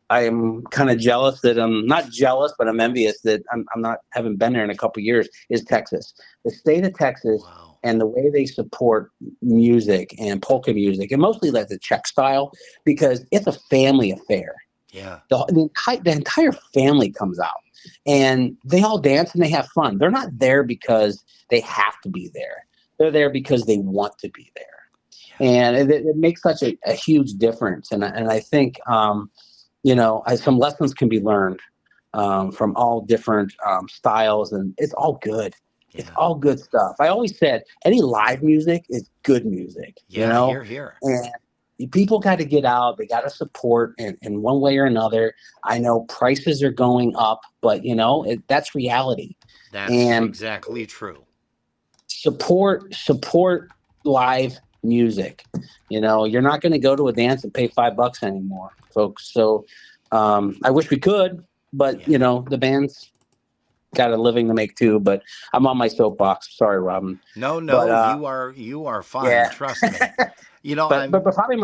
I'm kind of jealous that I'm not jealous, but I'm envious that I'm not haven't been there in a couple of years. Is Texas, the state of Texas, Wow. and the way they support music and polka music, and mostly like the Czech style, because it's a family affair. Yeah. The entire family comes out, and they all dance and they have fun. They're not there because they have to be there. They're there because they want to be there. And it makes such a huge difference. And I think, some lessons can be learned from all different styles, and it's all good. Yeah. It's all good stuff. I always said any live music is good music. Yeah, here. And people got to get out. They got to support in one way or another. I know prices are going up, but, that's reality. That's exactly true. Support live music. You're not going to go to a dance and pay $5 anymore, folks. So I wish we could, but the band's got a living to make too. But I'm on my soapbox. Sorry, Robin. No, but, you are fine. Yeah. Trust me. But probably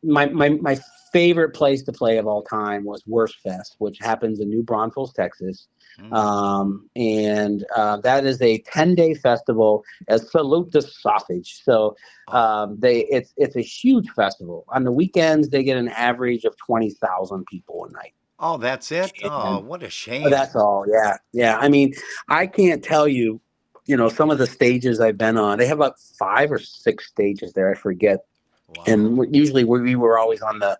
my favorite place to play of all time was Worst Fest, which happens in New Braunfels, Texas. And that is a 10-day festival as Salute the Sausage. So it's a huge festival. On the weekends, they get an average of 20,000 people a night. Oh, that's it? Oh, what a shame. That's all. Yeah. Yeah. I mean, I can't tell you, some of the stages I've been on. They have about 5 or 6 stages there. I forget. Wow. And usually we were always on the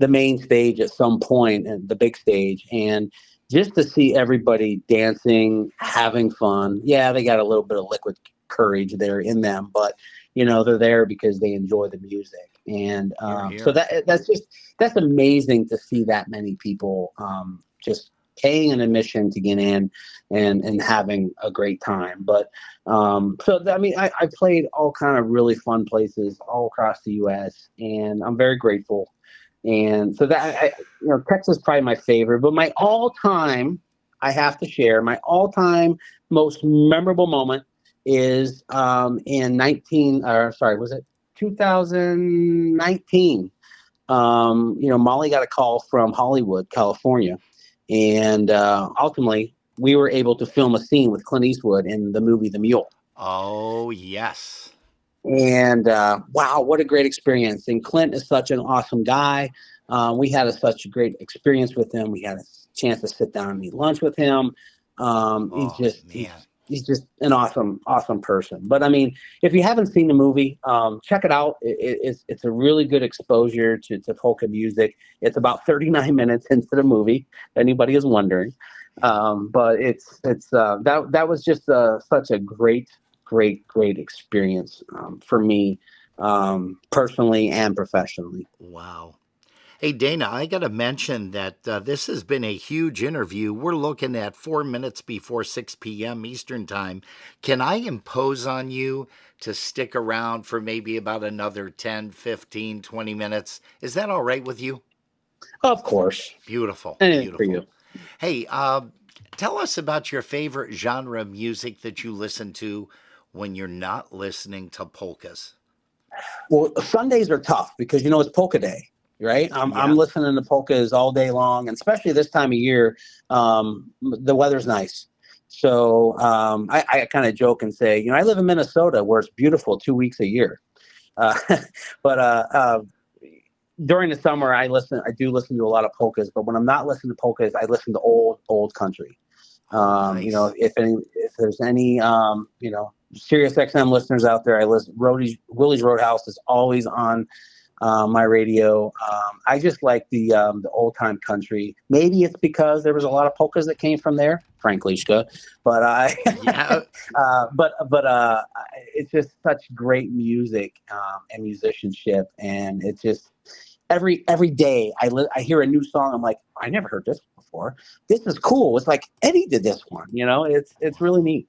main stage at some point, and the big stage. And just to see everybody dancing, having fun. Yeah, they got a little bit of liquid courage there in them, but they're there because they enjoy the music. And so that's amazing to see that many people just paying an admission to get in and having a great time. But I played all kind of really fun places all across the U.S. and I'm very grateful. And so that, Texas is probably my favorite, but my all-time, I have to share, my all-time most memorable moment is in 2019. Molly got a call from Hollywood, California, and ultimately we were able to film a scene with Clint Eastwood in the movie The Mule. Oh, yes. And wow, what a great experience. And Clint is such an awesome guy. We had such a great experience with him. We had a chance to sit down and eat lunch with him. He's just an awesome person. But I mean, if you haven't seen the movie, check it out. It's a really good exposure to polka music. It's about 39 minutes into the movie, if anybody is wondering. But that was just such a great experience for me, personally and professionally. Wow. Hey, Dana, I got to mention that this has been a huge interview. We're looking at 4 minutes before 6 p.m. Eastern Time. Can I impose on you to stick around for maybe about another 10, 15, 20 minutes? Is that all right with you? Of course. Beautiful. Beautiful. For you. Hey, tell us about your favorite genre of music that you listen to when you're not listening to polkas. Well, Sundays are tough because, it's polka day. Right. I'm listening to polkas all day long, and especially this time of year, the weather's nice. So I kind of joke and say, I live in Minnesota where it's beautiful 2 weeks a year. But during the summer, I do listen to a lot of polkas. But when I'm not listening to polkas, I listen to old country. Nice. If there's any, Sirius XM listeners out there, I listen. Willie's Roadhouse is always on my radio. I just like the old time country. Maybe it's because there was a lot of polkas that came from there, frankly, but it's just such great music and musicianship, and it's just every day I hear a new song. I'm like, I never heard this before. This is cool. It's like Eddie did this one. It's really neat.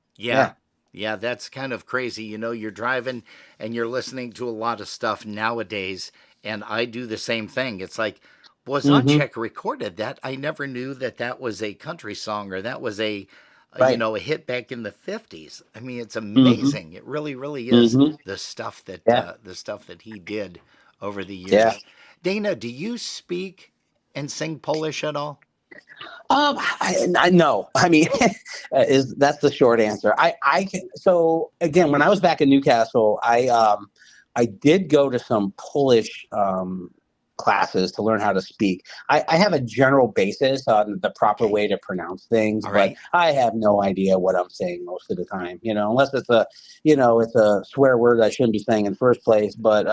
Yeah, that's kind of crazy. You're driving and you're listening to a lot of stuff nowadays, and I do the same thing. It's like, Wozniak recorded that. I never knew that was a country song, or that was a hit back in the 50s. I mean, it's amazing. It really, really is the stuff that he did over the years. Yeah. Dana, do you speak and sing Polish at all? I know. I mean, that's the short answer. So again, when I was back in Newcastle, I did go to some Polish classes to learn how to speak. I have a general basis on the proper way to pronounce things, but I have no idea what I'm saying most of the time, unless it's it's a swear word I shouldn't be saying in the first place. But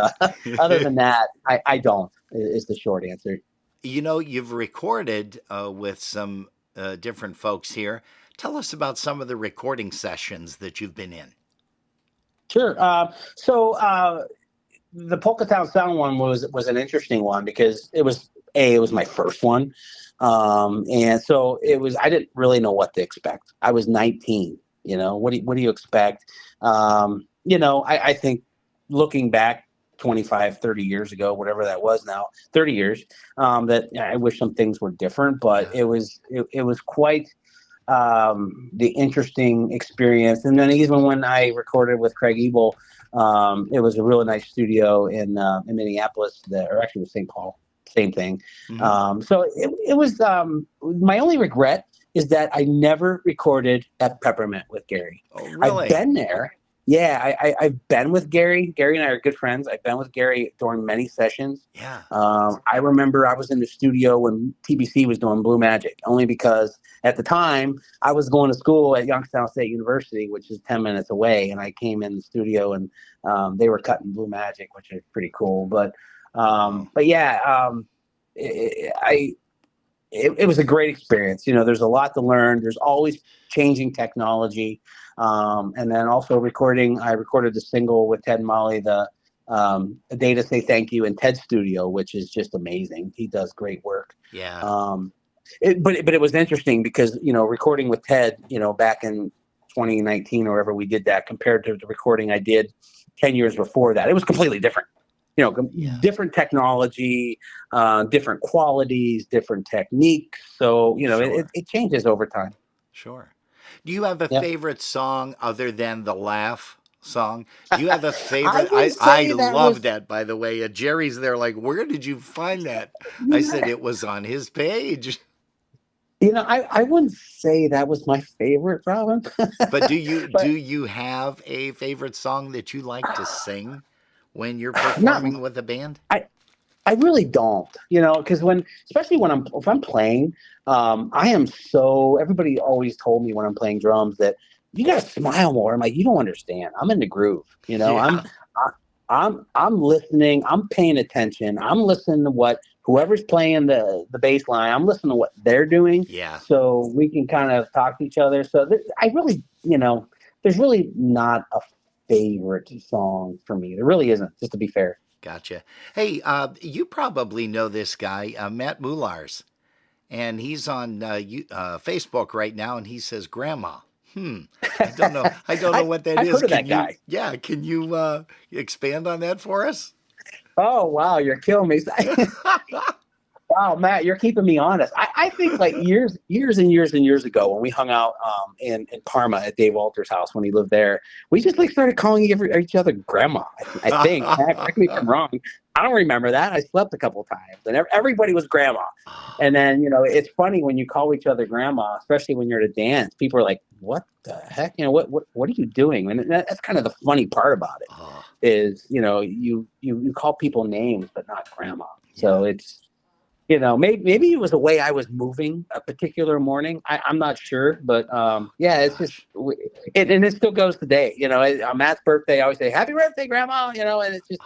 other than that, I don't, is the short answer. You've recorded with some different folks here. Tell us about some of the recording sessions that you've been in. Sure. So the Polka Town Sound one was an interesting one because it was my first one, and so I didn't really know what to expect. I was 19. What do you expect? I think looking back 25, 30 years ago, whatever that was now, 30 years, that I wish some things were different, but it was quite the interesting experience. And then even when I recorded with Craig Ebel, it was a really nice studio in Minneapolis, or actually with St. Paul, same thing. Mm-hmm. So it was, my only regret is that I never recorded at Peppermint with Gary. Oh, really? I've been there. Yeah, I've been with Gary. Gary and I are good friends. I've been with Gary during many sessions. Yeah. I remember I was in the studio when TBC was doing Blue Magic, only because at the time I was going to school at Youngstown State University, which is 10 minutes away, and I came in the studio and they were cutting Blue Magic, which is pretty cool. But yeah, it was a great experience. There's a lot to learn. There's always changing technology. And then also I recorded the single with Ted and Molly, the A Day to Say Thank You in Ted's studio, which is just amazing. He does great work. Yeah. But it was interesting because, recording with Ted, back in 2019 or wherever we did that compared to the recording I did 10 years before that, it was completely different. Different technology, different qualities, different techniques. So, Sure. it changes over time. Sure. Do you have a favorite song other than the Laugh song? Do you have a favorite? I love that, by the way. Jerry's there like, where did you find that? I said it was on his page. I wouldn't say that was my favorite, Robin. But do you have a favorite song that you like to sing when you're performing with a band? I really don't, because especially if I'm playing, I am everybody always told me when I'm playing drums that you got to smile more. I'm like, you don't understand. I'm in the groove, Yeah. I'm listening. I'm paying attention. I'm listening to what whoever's playing the bass line, I'm listening to what they're doing. Yeah. So we can kind of talk to each other. So I really, there's really not a favorite song for me. There really isn't, just to be fair. Gotcha. Hey, you probably know this guy, Matt Moulars, and he's on Facebook right now, and he says, "Grandma." I don't know. I don't know what that I've is. Heard of that guy. Yeah. Can you expand on that for us? Oh wow, you're killing me. Wow, Matt, you're keeping me honest. I think like years and years ago when we hung out in Parma at Dave Walter's house when he lived there, we just like started calling each other grandma. I think. Correct me if I'm wrong. I don't remember that. I slept a couple times and everybody was grandma. And then, it's funny when you call each other grandma, especially when you're at a dance, people are like, what the heck? What are you doing? And that's kind of the funny part about it is, you call people names, but not grandma. So it's, maybe it was the way I was moving a particular morning. I'm not sure, but it's just, and it still goes today. On Matt's birthday, I always say, "Happy birthday, Grandma!" And it's just,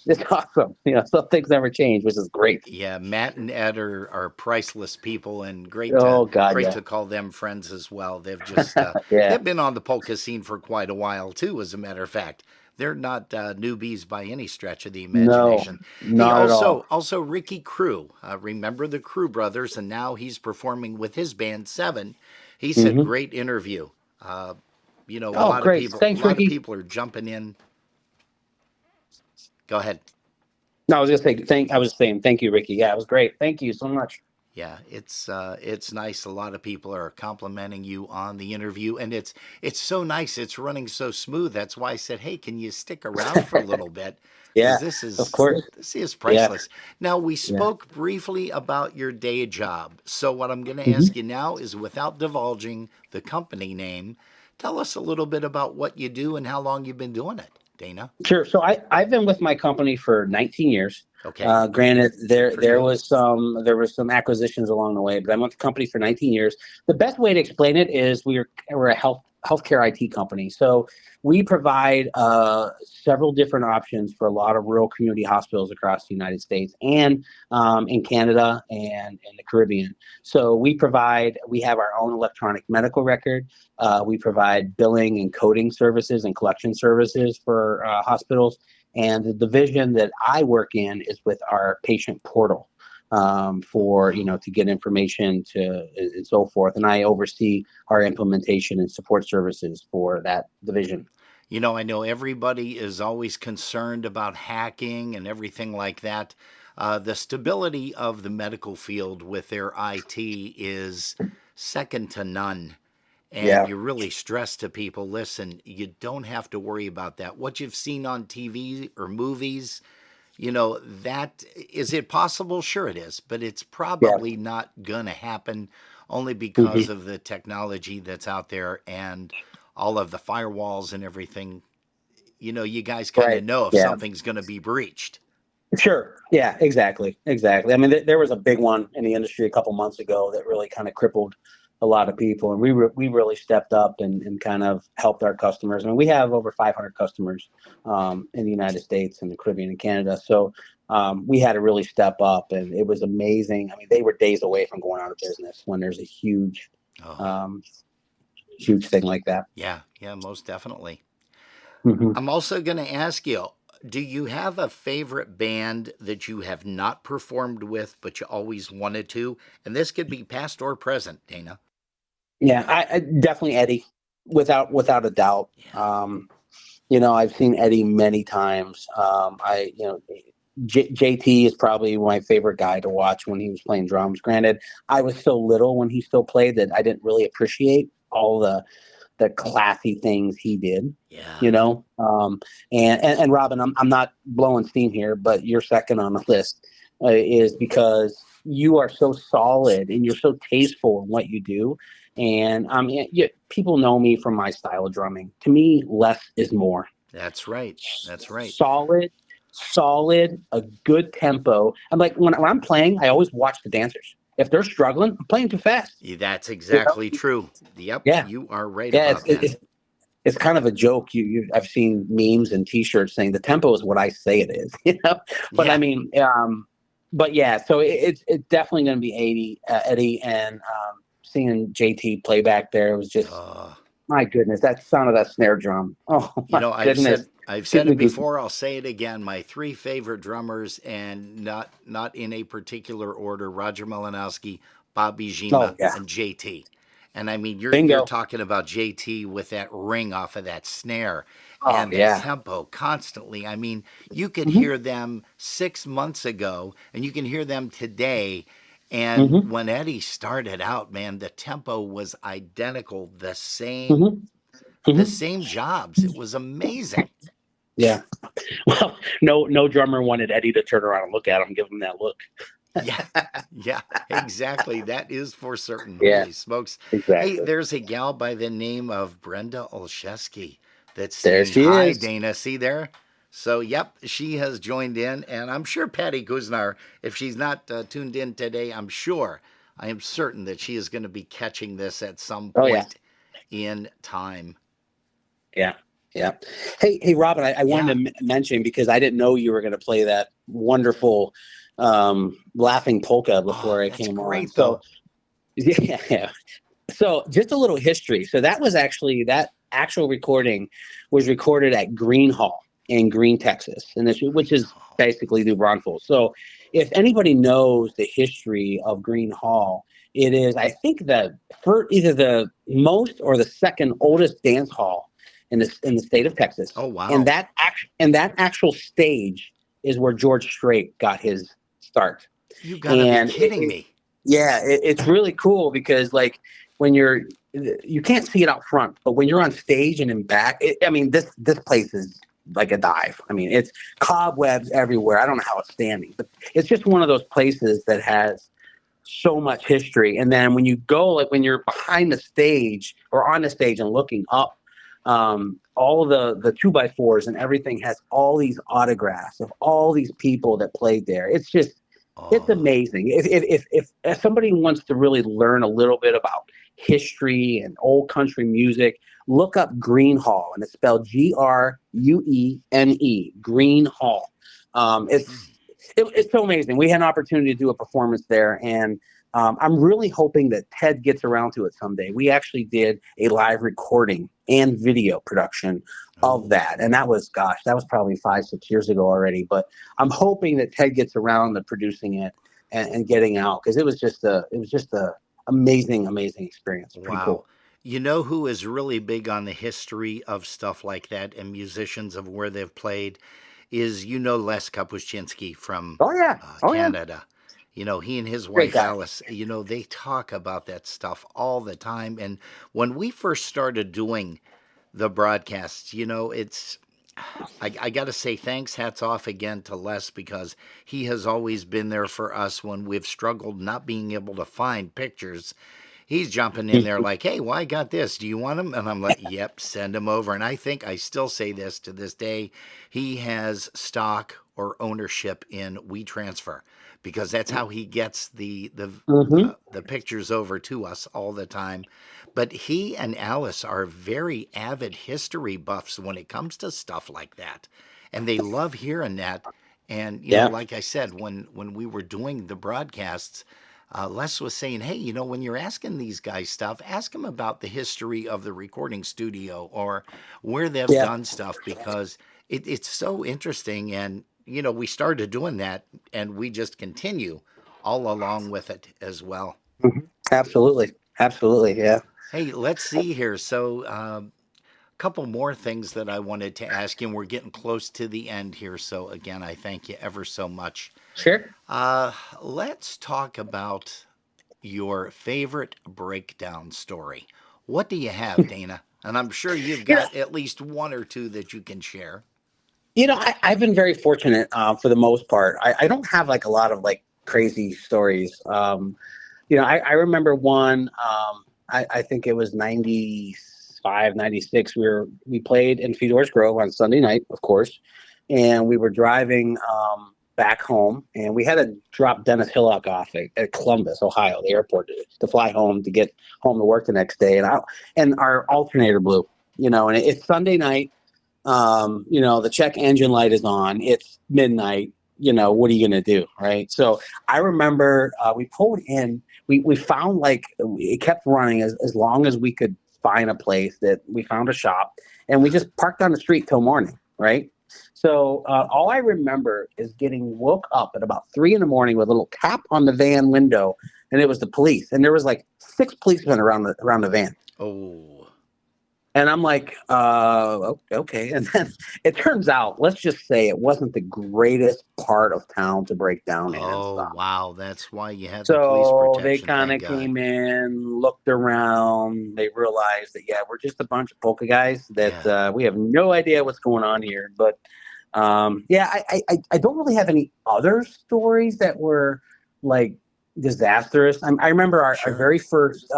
it's awesome. Some things never change, which is great. Yeah, Matt and Ed are priceless people, and great to call them friends as well. They've just they've been on the polka scene for quite a while too. As a matter of fact. They're not newbies by any stretch of the imagination. No, not at all. Also, Ricky Crew. Remember the Crew brothers, and now he's performing with his band, Seven. He said, great interview. A lot great. of people, Thanks, Ricky. of people are jumping in. Go ahead. No, I was going to say, I was saying, thank you, Ricky. Yeah, it was great. Thank you so much. Yeah, it's nice. A lot of people are complimenting you on the interview, and it's so nice. It's running so smooth. That's why I said, "Hey, can you stick around for a little bit?" Yeah, Because this of is course. this is Yeah, priceless. Now, we yeah. spoke briefly about your day job. So what I'm going to Mhm. ask you now is, without divulging the company name, tell us a little bit about what you do and how long you've been doing it, Dana. Sure. So I've been with my company for 19 years. Okay, Granted, good for you. there was some acquisitions along the way, but I'm with the company for 19 years. The best way to explain it is we're a healthcare IT company. So we provide several different options for a lot of rural community hospitals across the United States and in Canada and in the Caribbean. So we have our own electronic medical record. We provide billing and coding services and collection services for hospitals. And the division that I work in is with our patient portal for, to get information and so forth. And I oversee our implementation and support services for that division. I know everybody is always concerned about hacking and everything like that. The stability of the medical field with their IT is second to none. And Yeah. you really stress to people, listen, you don't have to worry about that. What you've seen on TV or movies, that is it possible? Sure it is, but it's Yeah. probably not going to happen only because Hmm. of the technology that's out there and all of the firewalls and everything. You guys kind of Right. know if Yeah. something's going to be breached. Sure. Yeah, exactly. Exactly. I mean, there was a big one in the industry a couple months ago that really kind of crippled a lot of people. And we really stepped up and kind of helped our customers. I mean, we have over 500 customers in the United States and the Caribbean and Canada. So we had to really step up, and it was amazing. I mean, they were days away from going out of business when there's a Oh, um, huge thing like that. yeah, yeah, most definitely. Hmm. I'm also going to ask you, do you have a favorite band that you have not performed with, but you always wanted to? And this could be past or present, Dana. Yeah, I definitely Eddie, without a doubt. Yeah. I've seen Eddie many times. JT is probably my favorite guy to watch when he was playing drums. Granted, I was so little when he still played that I didn't really appreciate all the classy things he did. Yeah. And Robin, I'm not blowing steam here, but you're second on the list is because you are so solid and you're so tasteful in what you do. And people know me from my style of drumming. To me, less is more. That's right. That's right. Solid, a good tempo. I'm like, when I'm playing, I always watch the dancers. If they're struggling, I'm playing too fast. Yeah, that's exactly true. Yep. Yeah. You are right Yeah, about that. it's kind of a joke. I've seen memes and T-shirts saying the tempo is what I say it is. But Yeah. I mean, but yeah. So it's definitely going to be Eddie, and seeing JT play back there was just my goodness. That sound of that snare drum. Oh my goodness. I've said it before. I'll say it again. My three favorite drummers, and not in a particular order: Roger Malinowski, Bobby Zima, and JT. And I mean, you're talking about JT with that ring off of that snare and the tempo constantly. I mean, you could hear them 6 months ago, and you can hear them today. And when Eddie started out, man, the tempo was identical, the same jobs. It was amazing. Yeah. Well, no drummer wanted Eddie to turn around and look at him, give him that look. Yeah, exactly. That is for certain. Yeah, Holy smokes. exactly. Hey, there's a gal by the name of Brenda Olszewski that's there. saying She hi, is. Dana. See there? So, yep, she has joined in. And I'm sure Patty Kuznar, if she's not tuned in today, I am certain that she is going to be catching this at some point in time. Yeah. Yeah. Hey, Robin, I wanted to mention, because I didn't know you were going to play that wonderful laughing polka before I came on. So, yeah. So just a little history. So that actual recording was recorded at Green Hall in Green, Texas, which is basically New Braunfels. So if anybody knows the history of Green Hall, it is, I think, either the most or the second oldest dance hall in the state of Texas. Oh, wow. And that actual stage is where George Strait got his start. You gotta be kidding me. Yeah, it's really cool because like when you can't see it out front, but when you're on stage and in back, I mean, this place is like a dive. I mean, it's cobwebs everywhere. I don't know how it's standing, but it's just one of those places that has so much history. And then when you go, like when you're behind the stage or on the stage and looking up, all the 2x4s and everything has all these autographs of all these people that played there. It's just, it's amazing. If somebody wants to really learn a little bit about history and old country music, look up Green Hall, and it's spelled Gruene, Green Hall. It's so amazing. We had an opportunity to do a performance there, and I'm really hoping that Ted gets around to it someday. We actually did a live recording and video production of that, and that was probably 5-6 years ago already. But I'm hoping that Ted gets around to producing it and getting out, because it was just a amazing experience. Pretty cool. You know who is really big on the history of stuff like that and musicians of where they've played is, Les Kapuscinski from Canada. Yeah. He and his wife Alice, they talk about that stuff all the time. And when we first started doing the broadcasts, I got to say thanks, hats off again to Les, because he has always been there for us when we've struggled not being able to find pictures. He's jumping in there like, hey, well, I got this. Do you want them? And I'm like, yep, send them over. And I think I still say this to this day. He has stock or ownership in WeTransfer, because that's how he gets the pictures over to us all the time. But he and Alice are very avid history buffs when it comes to stuff like that. And they love hearing that. And, like I said, when we were doing the broadcasts, Les was saying, hey, when you're asking these guys stuff, ask them about the history of the recording studio or where they've done stuff, because it's so interesting. And, we started doing that, and we just continue all along with it as well. Mm-hmm. Absolutely. Yeah. Hey, let's see here. So a couple more things that I wanted to ask you, and we're getting close to the end here. So again, I thank you ever so much. Sure. Let's talk about your favorite breakdown story. What do you have, Dana? And I'm sure you've got at least one or two that you can share. I've been very fortunate for the most part. I don't have like a lot of like crazy stories. I remember one, I think it was 95, 96. We played in Fedora's Grove on Sunday night, of course. And we were driving back home, and we had to drop Dennis Hillock off at Columbus, Ohio, the airport, to fly home to get home to work the next day. And our alternator blew, and it's Sunday night. The check engine light is on. It's midnight. What are you going to do? Right. So I remember we pulled in, we found it kept running as long as we could find a place that we found a shop, and we just parked on the street till morning. Right. So all I remember is getting woke up at about 3 a.m. with a little tap on the van window, and it was the police. And there was like 6 policemen around the van. Oh. And I'm like, okay. And then it turns out, let's just say it wasn't the greatest part of town to break down in. Oh, wow. That's why you had the police protection. So they kind of came in, looked around. They realized that, we're just a bunch of polka guys that we have no idea what's going on here. But, I don't really have any other stories that were like disastrous. I remember our very first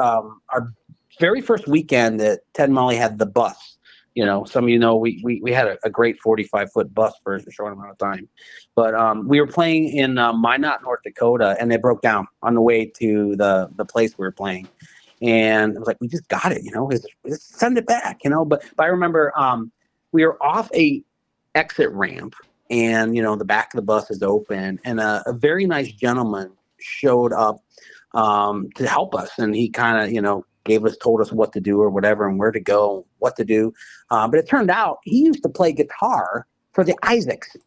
weekend that Ted and Molly had the bus. Some of we had a great 45-foot bus for a short amount of time. But we were playing in Minot, North Dakota, and they broke down on the way to the place we were playing. And I was like, we just got it, just send it back, But I remember we were off a exit ramp, and, the back of the bus is open, and a very nice gentleman showed up to help us. And he kind of, told us what to do or whatever, and where to go, what to do. But it turned out he used to play guitar for the Isaacs.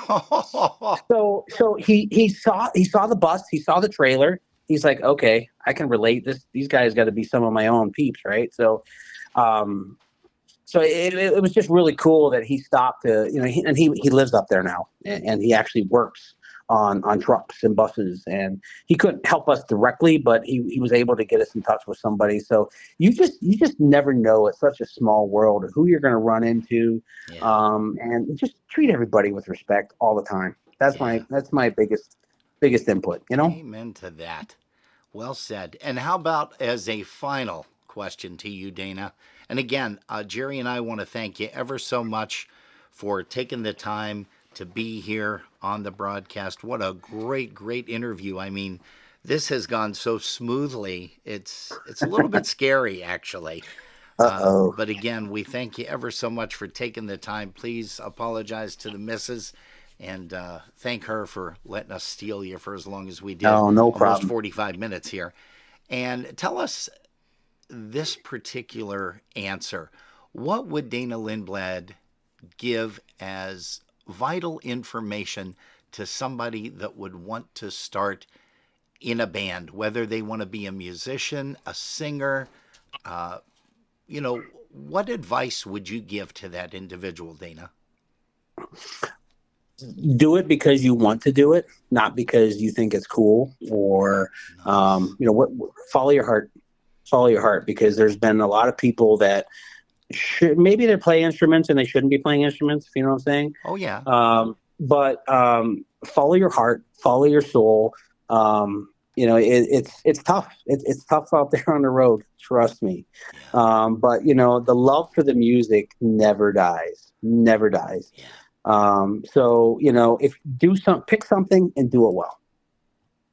So he saw the bus, he saw the trailer. He's like, okay, I can relate. These guys got to be some of my own peeps, right? So, it was just really cool that he stopped to, he lives up there now, and he actually works on trucks and buses, and he couldn't help us directly, but he was able to get us in touch with somebody. So you just never know. It's such a small world of who you're going to run into, and just treat everybody with respect all the time. That's my biggest input. Amen to that. Well said. And how about as a final question to you, Dana? And again, Jerry and I want to thank you ever so much for taking the time to be here on the broadcast. What a great interview. I mean, this has gone so smoothly. It's a little bit scary, actually. But again, we thank you ever so much for taking the time. Please apologize to the missus and thank her for letting us steal you for as long as we did. Oh, no problem. Almost 45 minutes here. And tell us this particular answer. What would Dana Lindblad give as vital information to somebody that would want to start in a band, whether they want to be a musician, a singer? What advice would you give to that individual, Dana? Do it because you want to do it, not because you think it's cool, or follow your heart, because there's been a lot of people that maybe they play instruments and they shouldn't be playing instruments, if you know what I'm saying. Oh yeah. But follow your heart, follow your soul. It's tough. It's tough out there on the road, trust me. But the love for the music never dies. Yeah. So if pick something and do it well.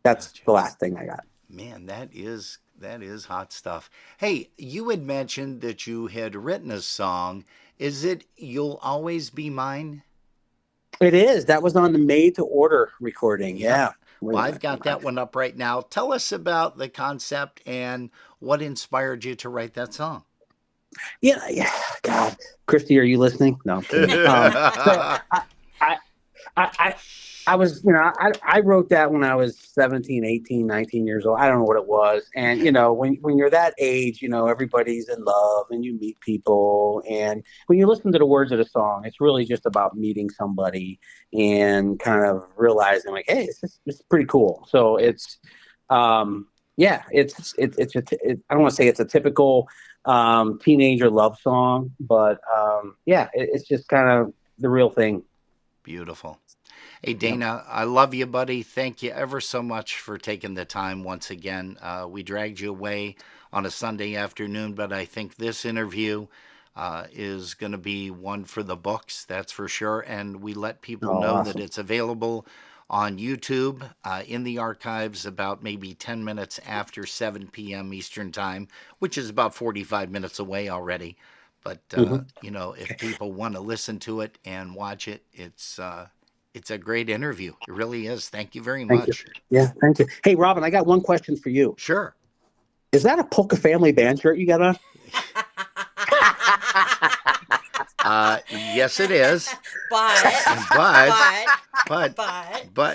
That's the last thing I got. Man, that is hot stuff. Hey, you had mentioned that you had written a song. Is it "You'll Always Be Mine"? It is. That was on the Made to Order recording. Yeah. Well, I've got that one up right now. Tell us about the concept and what inspired you to write that song. Yeah. God, Christy, are you listening? No, I'm kidding. So I was, I wrote that when I was 17, 18, 19 years old. I don't know what it was. And, when you're that age, everybody's in love and you meet people. And when you listen to the words of the song, it's really just about meeting somebody and kind of realizing like, hey, it's pretty cool. So it's, I don't want to say it's a typical teenager love song, but it's just kind of the real thing. Beautiful. Hey, Dana, I love you, buddy. Thank you ever so much for taking the time once again. We dragged you away on a Sunday afternoon, but I think this interview is going to be one for the books, that's for sure. And we let people know awesome. that it's available on YouTube in the archives about maybe 10 minutes after 7 p.m. Eastern Time, which is about 45 minutes away already. But, if people want to listen to it and watch it, it's a great interview. It really is. Thank you very much. Thank you. Yeah, thank you. Hey, Robin, I got one question for you. Sure. Is that a Polka Family Band shirt you got on? Yes, it is. But That's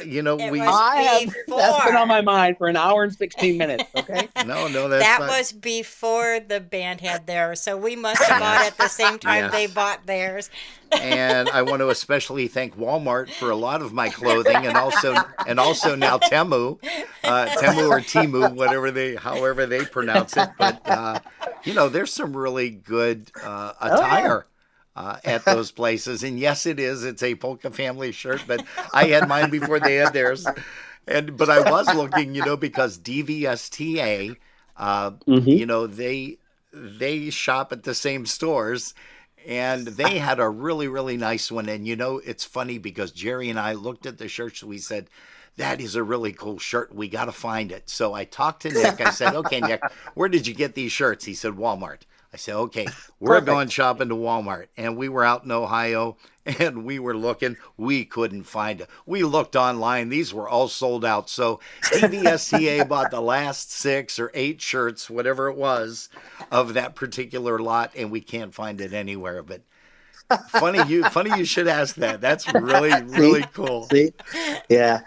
been on my mind for an hour and 16 minutes. Okay. No, that was before the band had theirs, so we must have bought it at the same time they bought theirs. And I want to especially thank Walmart for a lot of my clothing, and also now Temu or Temu, however they pronounce it. But there's some really good attire. At those places. And yes, it's a Polka Family shirt, but I had mine before they had theirs. But I was looking, because DVSTA, they shop at the same stores, and they had a really, really nice one. And it's funny because Jerry and I looked at the shirts, we said, that is a really cool shirt. We got to find it. So I talked to Nick. I said, okay, Nick, where did you get these shirts? He said, Walmart. I said, okay, we're going shopping to Walmart. And we were out in Ohio, and we were looking. We couldn't find it. We looked online. These were all sold out. So DVSTA bought the last 6 or 8 shirts, whatever it was, of that particular lot, and we can't find it anywhere. But funny you should ask that. That's really, really cool. See? Yeah.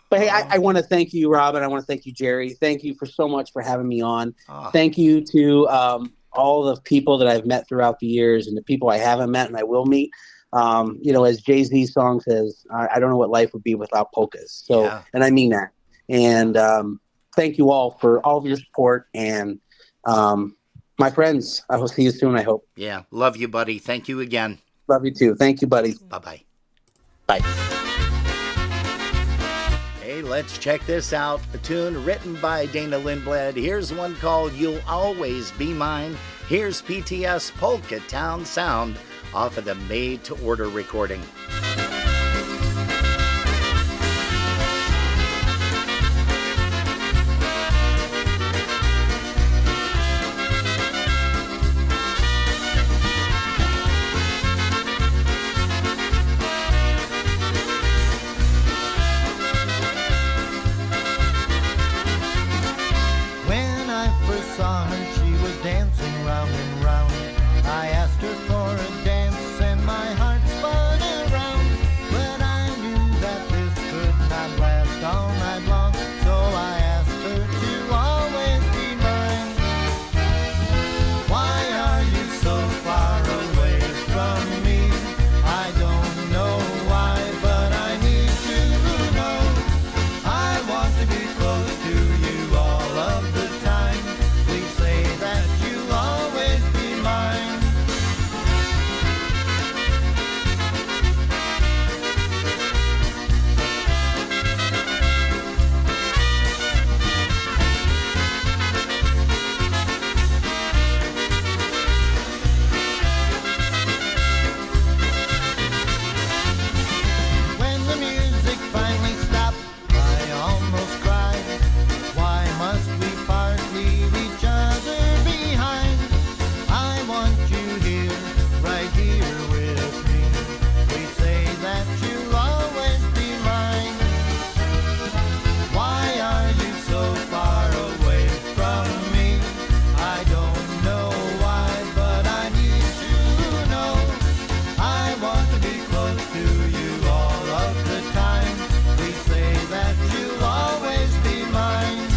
But hey, I want to thank you, Robin. I want to thank you, Jerry. Thank you so much for having me on. Thank you to all the people that I've met throughout the years and the people I haven't met and I will meet. As Jay-Z song says, I don't know what life would be without polkas. So, Yeah. And I mean that. And thank you all for all of your support. And my friends, I will see you soon, I hope. Yeah. Love you, buddy. Thank you again. Love you too. Thank you, buddy. Bye-bye. Bye. Hey, let's check this out. A tune written by Dana Lindblad. Here's one called You'll Always Be Mine. Here's PTS Polka Town Sound off of the Made to Order recording. When I first saw her, she was dancing round and round. I asked her for a dance and my heart spun around. But I knew that this could not last all night long, so I asked her to always be mine. Why are you so far away from me? I don't know why, but I need to know. I want to be close to you all of the time. Please say that you'll always be mine. When the music finally stopped, I almost cried. Why must we part, leave each other behind? I want you here, right here with me. Please say that you'll always be mine. Why are you so far away from me? I don't know why, but I need to know. I want to be close to you all of the time. Please say that you'll always be mine.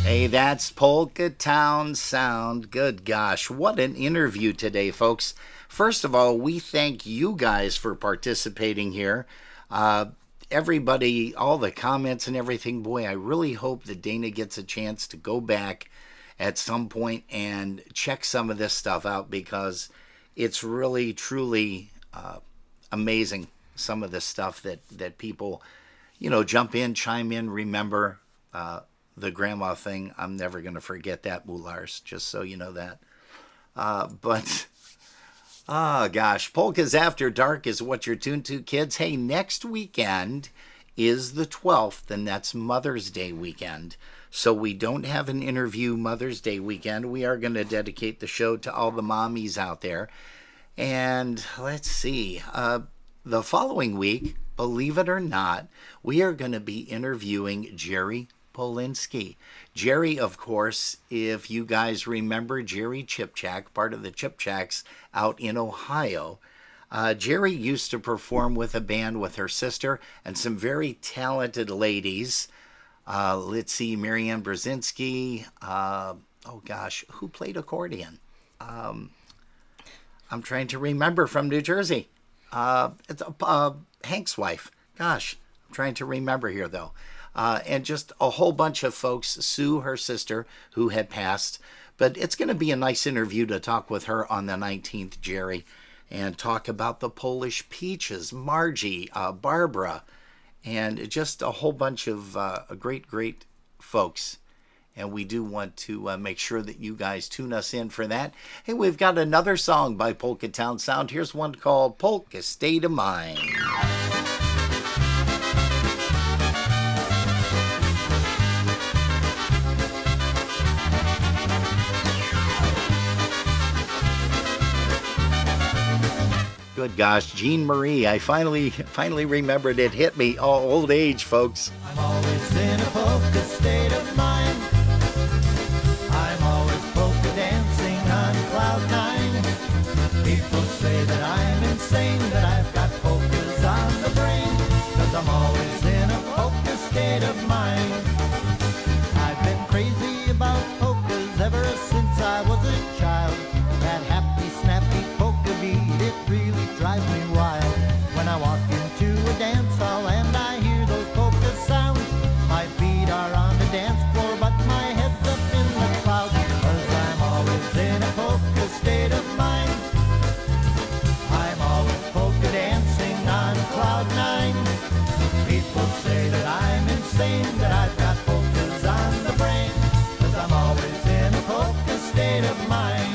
Hey, that's Polka Town Sound. Good gosh, what an interview today, folks. First of all, we thank you guys for participating here. Everybody, all the comments and everything, boy, I really hope that Dana gets a chance to go back at some point and check some of this stuff out, because it's really, truly amazing, some of the stuff that people, jump in, chime in, remember. The grandma thing, I'm never going to forget that, Moulars, just so you know that. Gosh, Polkas After Dark is what you're tuned to, kids. Hey, next weekend is the 12th, and that's Mother's Day weekend. So we don't have an interview Mother's Day weekend. We are going to dedicate the show to all the mommies out there. And let's see, the following week, believe it or not, we are going to be interviewing Jerry Polinsky. Jerry, of course, if you guys remember Jerry Chipchak, part of the Chipchaks out in Ohio. Jerry used to perform with a band with her sister and some very talented ladies. Let's see, Marianne Brzezinski. Who played accordion? I'm trying to remember, from New Jersey. It's Hank's wife. Gosh, I'm trying to remember here, though. And just a whole bunch of folks. Sue, her sister, who had passed. But it's going to be a nice interview to talk with her on the 19th, Jerry, and talk about the Polish Peaches, Margie, Barbara, and just a whole bunch of great folks. And we do want to make sure that you guys tune us in for that. Hey, we've got another song by Polka Town Sound. Here's one called Polka State of Mind. Good gosh, Jean Marie, I finally remembered. It hit me. Oh, old age, folks. I'm always in a polka state of mind. I'm always polka dancing on cloud nine. People say that I'm insane, that I've got polkas on the brain, 'cause I'm always in a polka state of mind. I've been crazy about polkas ever since I was a child. That happy, snappy polka beat, it really drives me wild. When I walk into a dance hall and I hear those polka sounds, my feet are on the dance floor, but my head's up in the clouds. 'Cause I'm always in a polka state of mind. I'm always polka dancing on cloud nine. People say that I'm insane, that I've got polkas on the brain, 'cause I'm always in a polka state of mind.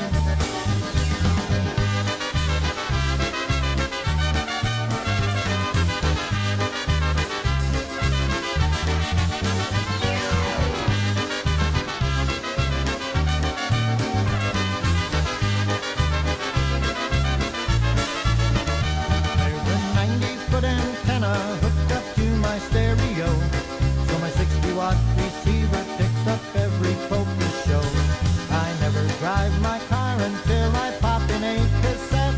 There's a 90-foot antenna hooked up to my stereo, so my 60-watt receiver picks up every polka show. I never drive my car until I pop in a cassette.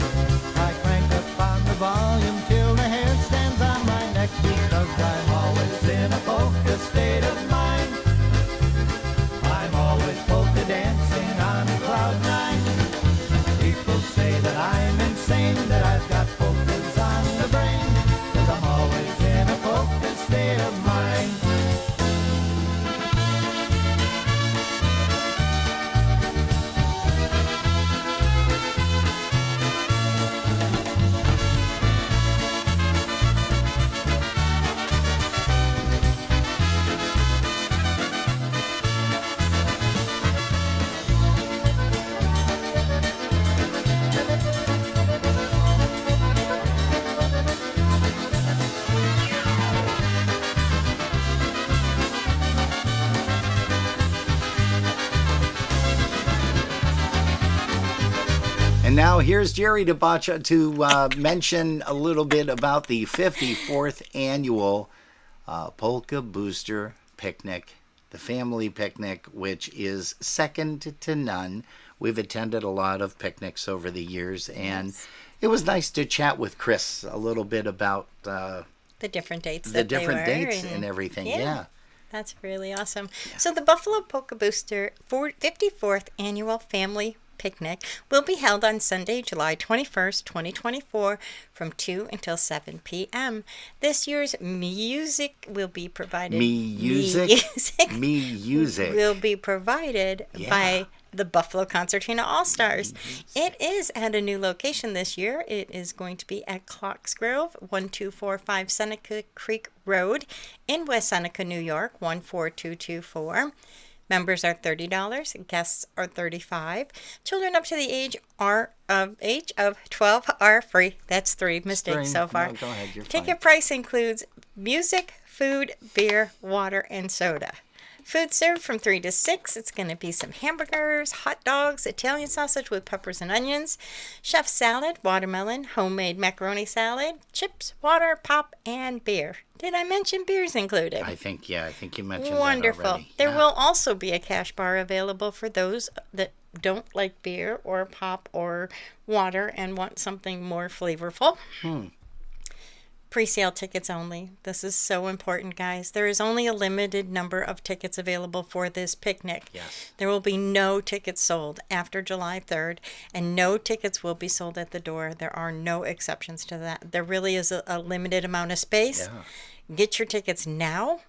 I crank up on the volume till the hair stands on my neck, because I'm always in a polka state of mind. I'm always polka dancing on cloud nine. People say that I'm insane, that I've got polkas on the brain, 'cause I'm always in a polka state of mind. And now here's Jerry DeBacha to mention a little bit about the 54th annual Polka Booster Picnic, the family picnic, which is second to none. We've attended a lot of picnics over the years, and it was nice to chat with Chris a little bit about the different dates the different dates and everything. Yeah. That's really awesome. Yeah. So the Buffalo Polka Booster 54th Annual Family Picnic will be held on Sunday, July 21st, 2024, from 2 until 7 p.m. This year's music will be provided. Music will be provided by the Buffalo Concertina All-Stars. It is at a new location this year. It is going to be at Clocks Grove, 1245 Seneca Creek Road in West Seneca, New York, 14224. Members are $30. Guests are $35. Children up to the age of 12 are free. That's 3 mistakes so far. No, go ahead, you're Ticket fine. price includes music, food, beer, water, and soda. Food served from 3 to 6. It's going to be some hamburgers, hot dogs, Italian sausage with peppers and onions, chef salad, watermelon, homemade macaroni salad, chips, water, pop, and beer. Did I mention beers included? I think you mentioned Wonderful. that already. There will also be a cash bar available for those that don't like beer or pop or water and want something more flavorful. Pre-sale tickets only. This is so important, guys. There is only a limited number of tickets available for this picnic. Yes. There will be no tickets sold after July 3rd, and no tickets will be sold at the door. There are no exceptions to that. There really is a limited amount of space. Yeah. Get your tickets now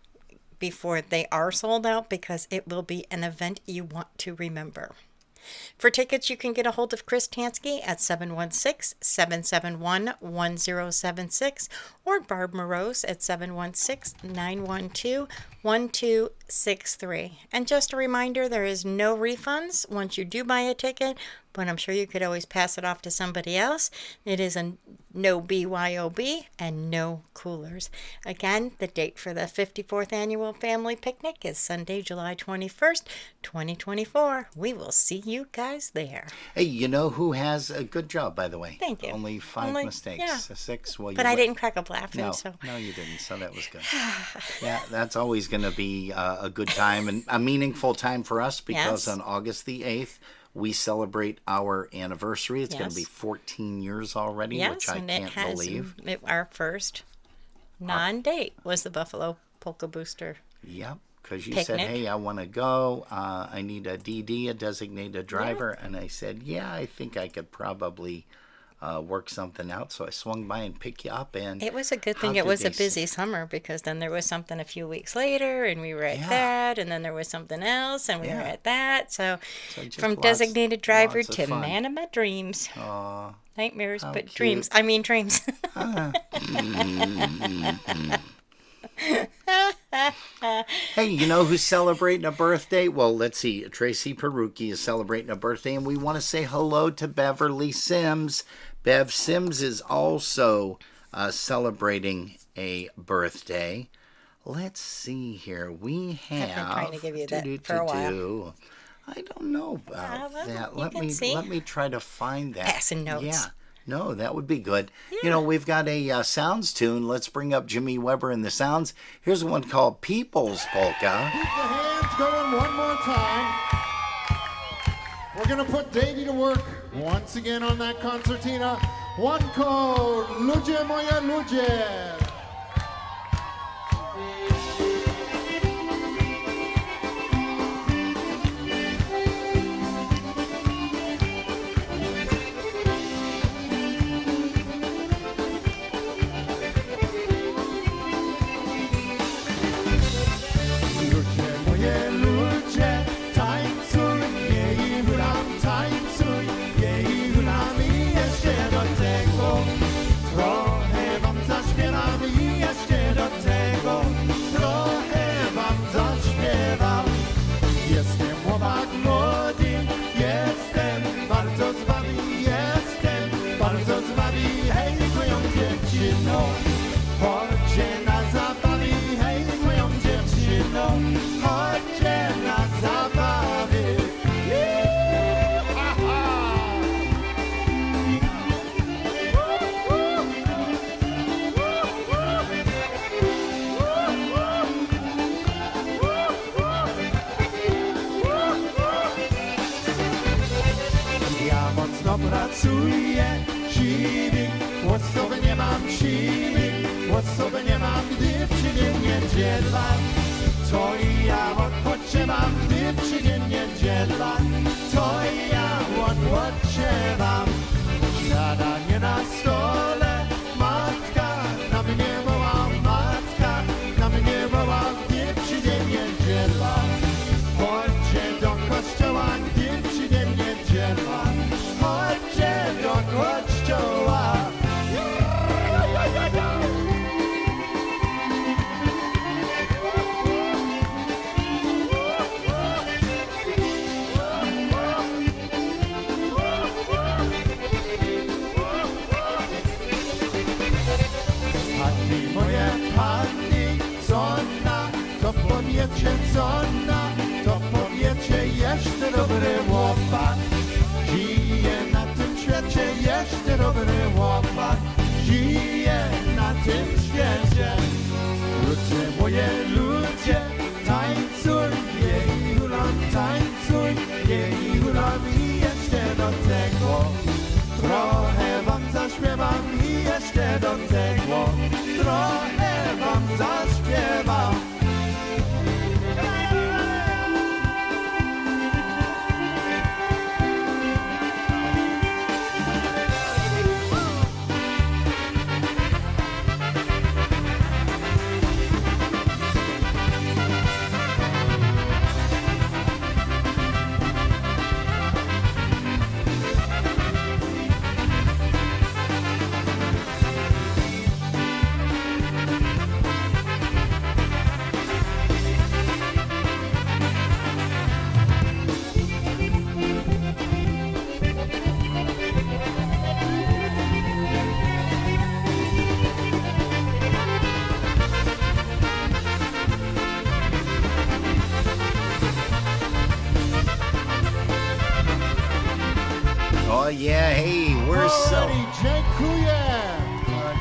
before they are sold out, because it will be an event you want to remember. For tickets, you can get a hold of Chris Tansky at 716-771-1076 or Barb Morose at 716-912-1263. And just a reminder, there is no refunds once you do buy a ticket, but I'm sure you could always pass it off to somebody else. It is a no BYOB and no coolers. Again, the date for the 54th Annual Family Picnic is Sunday, July 21st, 2024. We will see you guys there. Hey, you know who has a good job, by the way? Thank you. Only 5 mistakes. Yeah. 6. Well, but I didn't crack up laughing. No, so. no, you didn't. So that was good. Yeah, that's always going to be a good time and a meaningful time for us because on August the 8th, we celebrate our anniversary. It's going to be 14 years already, which I can't believe. Our first non-date was the Buffalo Polka Booster. Yep, because you picnic. said, hey, I want to go. I need a DD, a designated driver. And I said, yeah, I think I could probably work something out. So I swung by and picked you up. And it was a good thing it was a busy summer because then there was something a few weeks later and we were at that. And then there was something else and we were at that. So from designated driver to man of my dreams. Nightmares, but cute. Dreams. I mean dreams. Hey, you know who's celebrating a birthday? Well, let's see. Tracy Perucci is celebrating a birthday, and we want to say hello to Beverly Sims. Bev Sims is also celebrating a birthday. Let's see here. We have. I've been trying to give you that for a while. I don't know about that. Let me try to find that. Passing notes. Yeah. No, that would be good. Yeah. You know, we've got a sounds tune. Let's bring up Jimmy Weber and the sounds. Here's one called People's Polka. Keep the hands going one more time. We're going to put Davey to work once again on that concertina. One called Ludzie Moje Ludzie. Pracuję, siwy, od sobie nie mam siwy, od sobie nie mam, gdy przyjdzie niedziela. To i ja odpoczywam, gdy przyjdzie niedziela. To i ja odpoczywam. Śniadanie na stole, matka na mnie woła, matka na mnie woła, gdy przyjdzie niedziela. Chodźcie do kościoła, gdy przyjdzie niedziela. Chodźcie do kościoła. Panny moje, panny, conna, to powiecie conna, to powiecie jeszcze dobry łopat. Żyje na tym świecie jeszcze dobry łopat. Żyje na tym świecie. Ludzie moje, ludzie, tańcuj, jej hulam, tańcuj, jej hulam i jeszcze do tego. Trochę wam zaśpiewam i jeszcze do tego. Trochę wam zaśpiewam.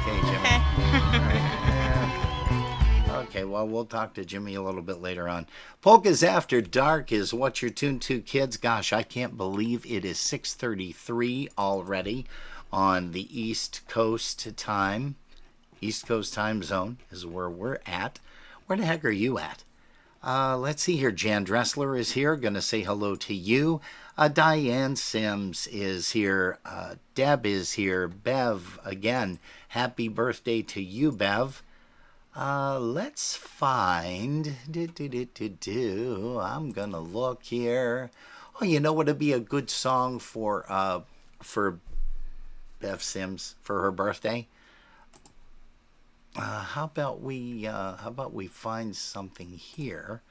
Okay, Jimmy. Okay. Okay, well, we'll talk to Jimmy a little bit later on. Polkas After Dark is what you're tuned to, kids. Gosh, I can't believe it is 6:33 already on the East Coast time. East Coast time zone is where we're at. Where the heck are you at? Let's see here. Jan Dressler is here. Going to say hello to you. Diane Sims is here. Deb is here. Bev, again, happy birthday to you, Bev. Let's find. I'm going to look here. Oh, you know what would be a good song for Bev Sims for her birthday? How about we find something here?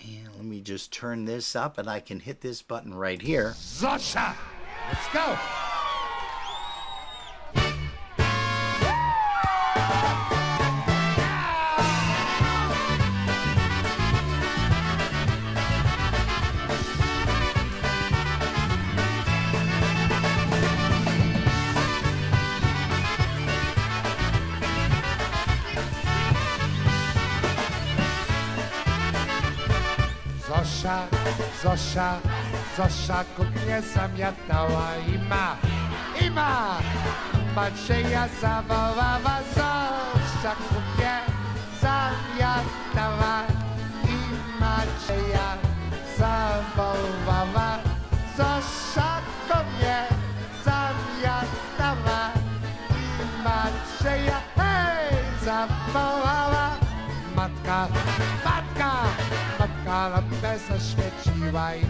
And let me just turn this up, and I can hit this button right here. Zasha! Let's go! Zosia, Zosia, Zosia kuchnię zamiatała ima Macieja zawołała, Zosia kuchnię zamiatała i Macieja zawołała, Zosia kuchnię zamiatała i Macieja zawołała. Matka, matka, matka lampę zaświeciła i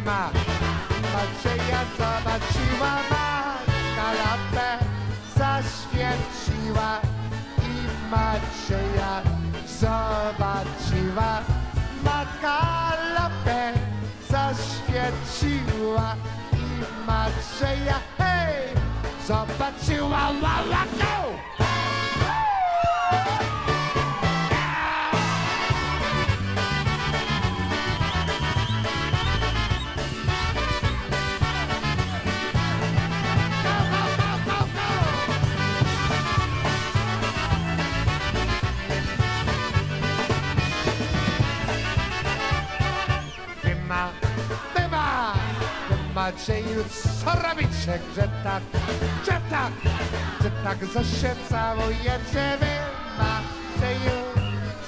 Macieja zobaczyła, matka lampę zaświeciła i Macieja zobaczyła, matka lampę zaświeciła i Macieja zobaczyła, go! Macieju, co robicie, że tak Zosię całujecie, wy Macieju,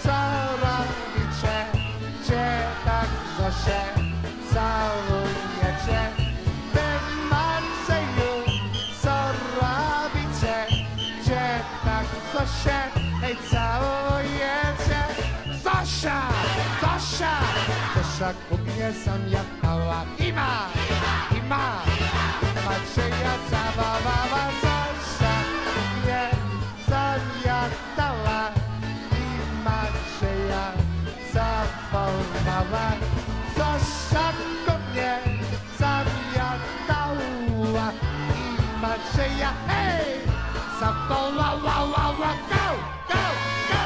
co robicie, że tak Zosię całujecie, wy Macieju, co robicie, że tak Zosię całujecie. Zosia, Zosia, Zosia kuchnię zamiatała i Macieja zawołała, Zosia kuchnię zamiatała i Macieja zawołała, Zosia kuchnię zamiatała i Macieja zawołała, go, go, go!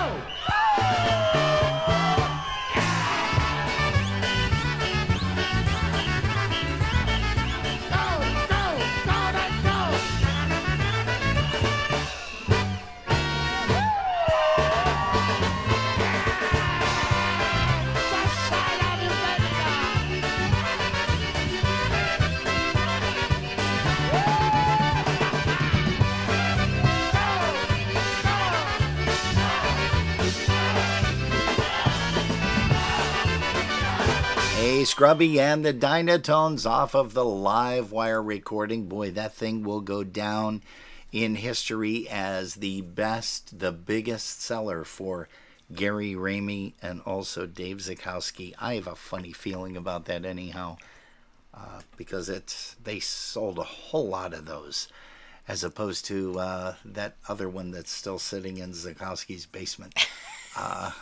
Scrubby and the Dynatones off of the live wire recording. Boy, that thing will go down in history as the biggest seller for Gary Ramey and also Dave Zukowski. I have a funny feeling about that anyhow, because they sold a whole lot of those as opposed to that other one that's still sitting in Zukowski's basement. I'm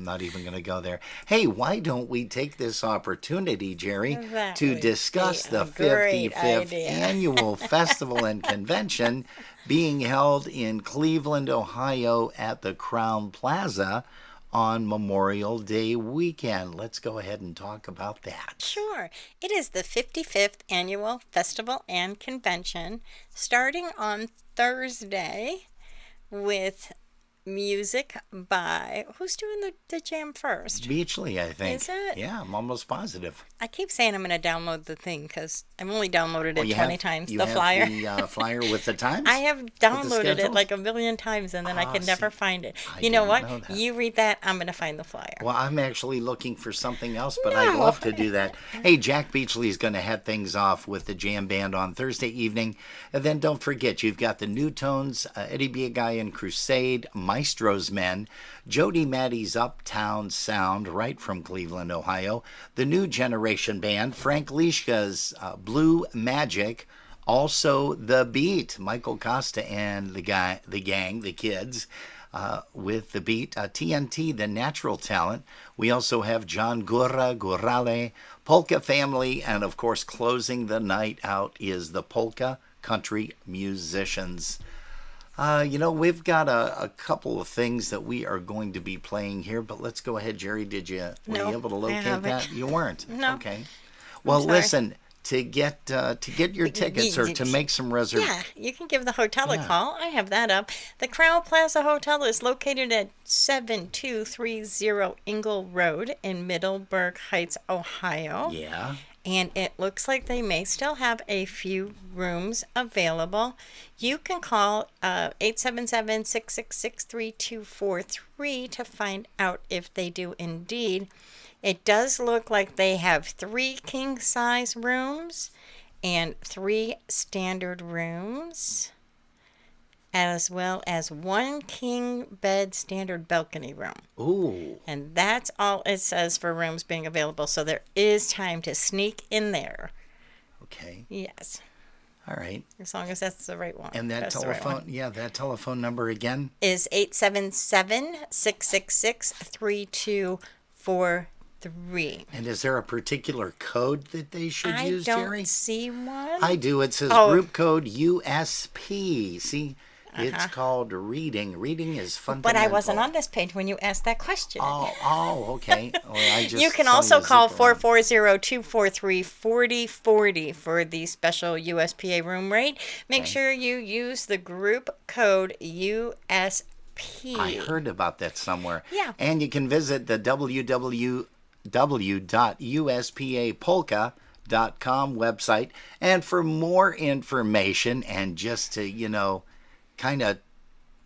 not even going to go there. Hey, why don't we take this opportunity, Jerry, to discuss the 55th annual festival and convention being held in Cleveland, Ohio at the Crowne Plaza on Memorial Day weekend. Let's go ahead and talk about that. Sure. It is the 55th annual festival and convention starting on Thursday with music by, who's doing the jam first? Beachley, I think. Is it? Yeah, I'm almost positive. I keep saying I'm going to download the thing because I've only downloaded it 20 times. You the have flyer. the flyer with the times? I have downloaded it schedules? like a million times and then I can never find it. I You know didn't what? know that. You read that, I'm going to find the flyer. Well, I'm actually looking for something else, but I'd love to do that. Hey, Jack Beachley's going to head things off with the jam band on Thursday evening. And then don't forget, you've got the New Tones, Eddie Biagay and Crusade, Maestro's Men, Jody Maddie's Uptown Sound, right from Cleveland, Ohio, the New Generation Band, Frank Lishka's Blue Magic, also The Beat, Michael Costa and the gang, the kids, with The Beat, TNT, The Natural Talent. We also have John Gurale, Polka Family, and of course, closing the night out is the Polka Country Musicians. We've got a couple of things that we are going to be playing here, but let's go ahead, Jerry. Were you able to locate that? You weren't. No. Okay. Well, listen, to get your tickets or to make some reservations. Yeah, you can give the hotel a call. I have that up. The Crown Plaza Hotel is located at 7230 Ingle Road in Middleburg Heights, Ohio. Yeah. And it looks like they may still have a few rooms available. You can call 877-666-3243 to find out if they do indeed. It does look like they have 3 king-size rooms and 3 standard rooms, as well as 1 king bed standard balcony room. Ooh. And that's all it says for rooms being available. So there is time to sneak in there. Okay. Yes. All right. As long as that's the right one. And that telephone, that telephone number again? Is 877-666-3243. And is there a particular code that they should use, Jerry? I don't see one. I do. It says group code USP. See? It's called reading. Reading is fundamental. But I wasn't on this page when you asked that question. Oh, okay. Well, you can also call 440-243-4040 for the special USPA room rate. Make sure you use the group code USP. I heard about that somewhere. Yeah. And you can visit the www.uspapolka.com website. And for more information and just to, kind of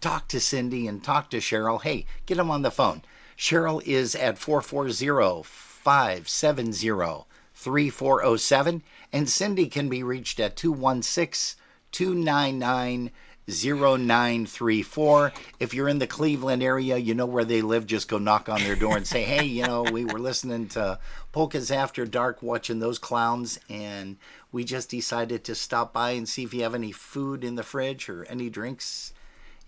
talk to Cindy and talk to Cheryl, hey, get them on the phone. Cheryl is at 440-570-3407, and Cindy can be reached at 216-299-0934. If you're in the Cleveland area, you know where they live, just go knock on their door and say, hey, we were listening to Polkas After Dark, watching those clowns, and we just decided to stop by and see if you have any food in the fridge or any drinks.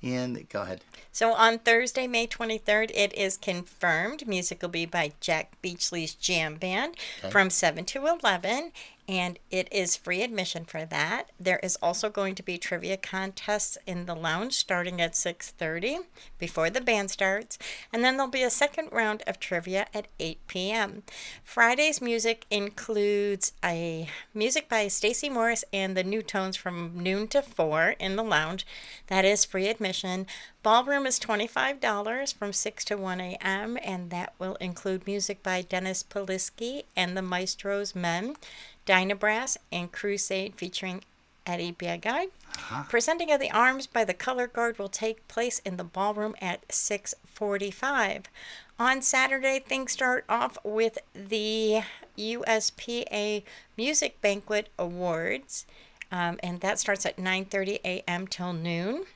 And go ahead. So on Thursday, May 23rd, it is confirmed. Music will be by Jack Beachley's Jam Band from 7 to 11. And it is free admission for that. There is also going to be trivia contests in the lounge starting at 6:30 before the band starts. And then there'll be a second round of trivia at 8 p.m. Friday's music includes a music by Stacey Morris and the New Tones from noon to 4 in the lounge. That is free admission. Ballroom is $25 from 6 to 1 a.m. And that will include music by Dennis Polisky and the Maestro's Men, Dynabrass, and Crusade featuring Eddie Biagay. Presenting of the arms by the Color Guard will take place in the ballroom at 6:45. On Saturday, things start off with the USPA Music Banquet Awards, and that starts at 9:30 a.m. till noon.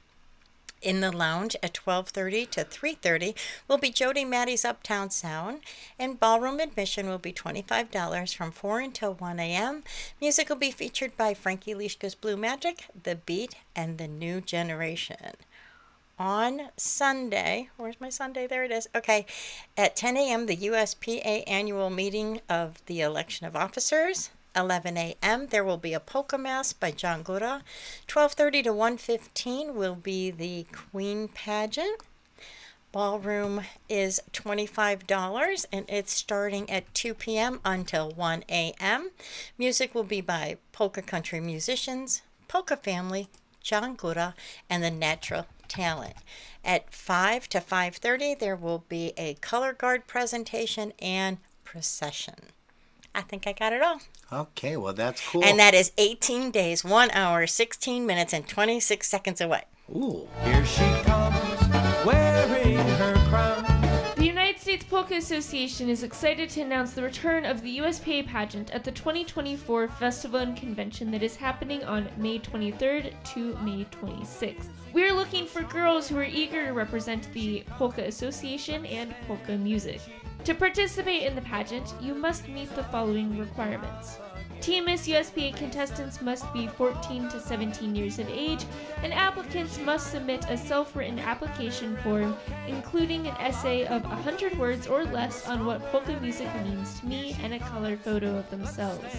In the lounge at 12:30 to 3:30 will be Jody Maddie's Uptown Sound, and ballroom admission will be $25 from 4 until 1 a.m. Music will be featured by Frankie Lishka's Blue Magic, The Beat, and The New Generation. On Sunday, where's my Sunday? There it is. Okay, at 10 a.m., the USPA annual meeting of the election of officers. 11 a.m. there will be a polka mass by John Gura. 12:30 to 1:15 will be the Queen pageant. Ballroom is $25 and it's starting at 2 p.m. until 1 a.m. Music will be by Polka Country Musicians, Polka Family, John Gura, and the Natural Talent. At 5 to 5:30, there will be a color guard presentation and procession. I think I got it all. Okay, well, that's cool. And that is 18 days, 1 hour, 16 minutes, and 26 seconds away. Ooh. Here she comes, wearing her crown. The United States Polka Association is excited to announce the return of the USPA pageant at the 2024 Festival and Convention that is happening on May 23rd to May 26th. We are looking for girls who are eager to represent the Polka Association and polka music. To participate in the pageant, you must meet the following requirements. Miss USPA contestants must be 14 to 17 years of age, and applicants must submit a self-written application form, including an essay of 100 words or less on what polka music means to me and a color photo of themselves.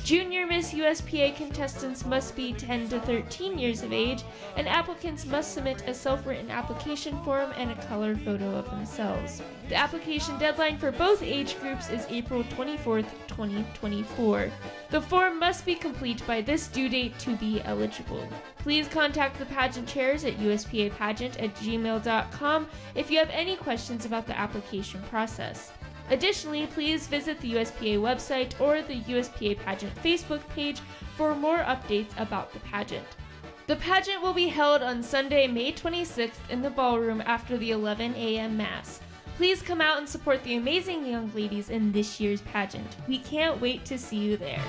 Junior Miss USPA contestants must be 10 to 13 years of age, and applicants must submit a self-written application form and a color photo of themselves. The application deadline for both age groups is April 24th, 2024. The form must be complete by this due date to be eligible. Please contact the pageant chairs at uspapageant@gmail.com if you have any questions about the application process. Additionally, please visit the USPA website or the USPA Pageant Facebook page for more updates about the pageant. The pageant will be held on Sunday, May 26th in the ballroom after the 11 a.m. Mass. Please come out and support the amazing young ladies in this year's pageant. We can't wait to see you there.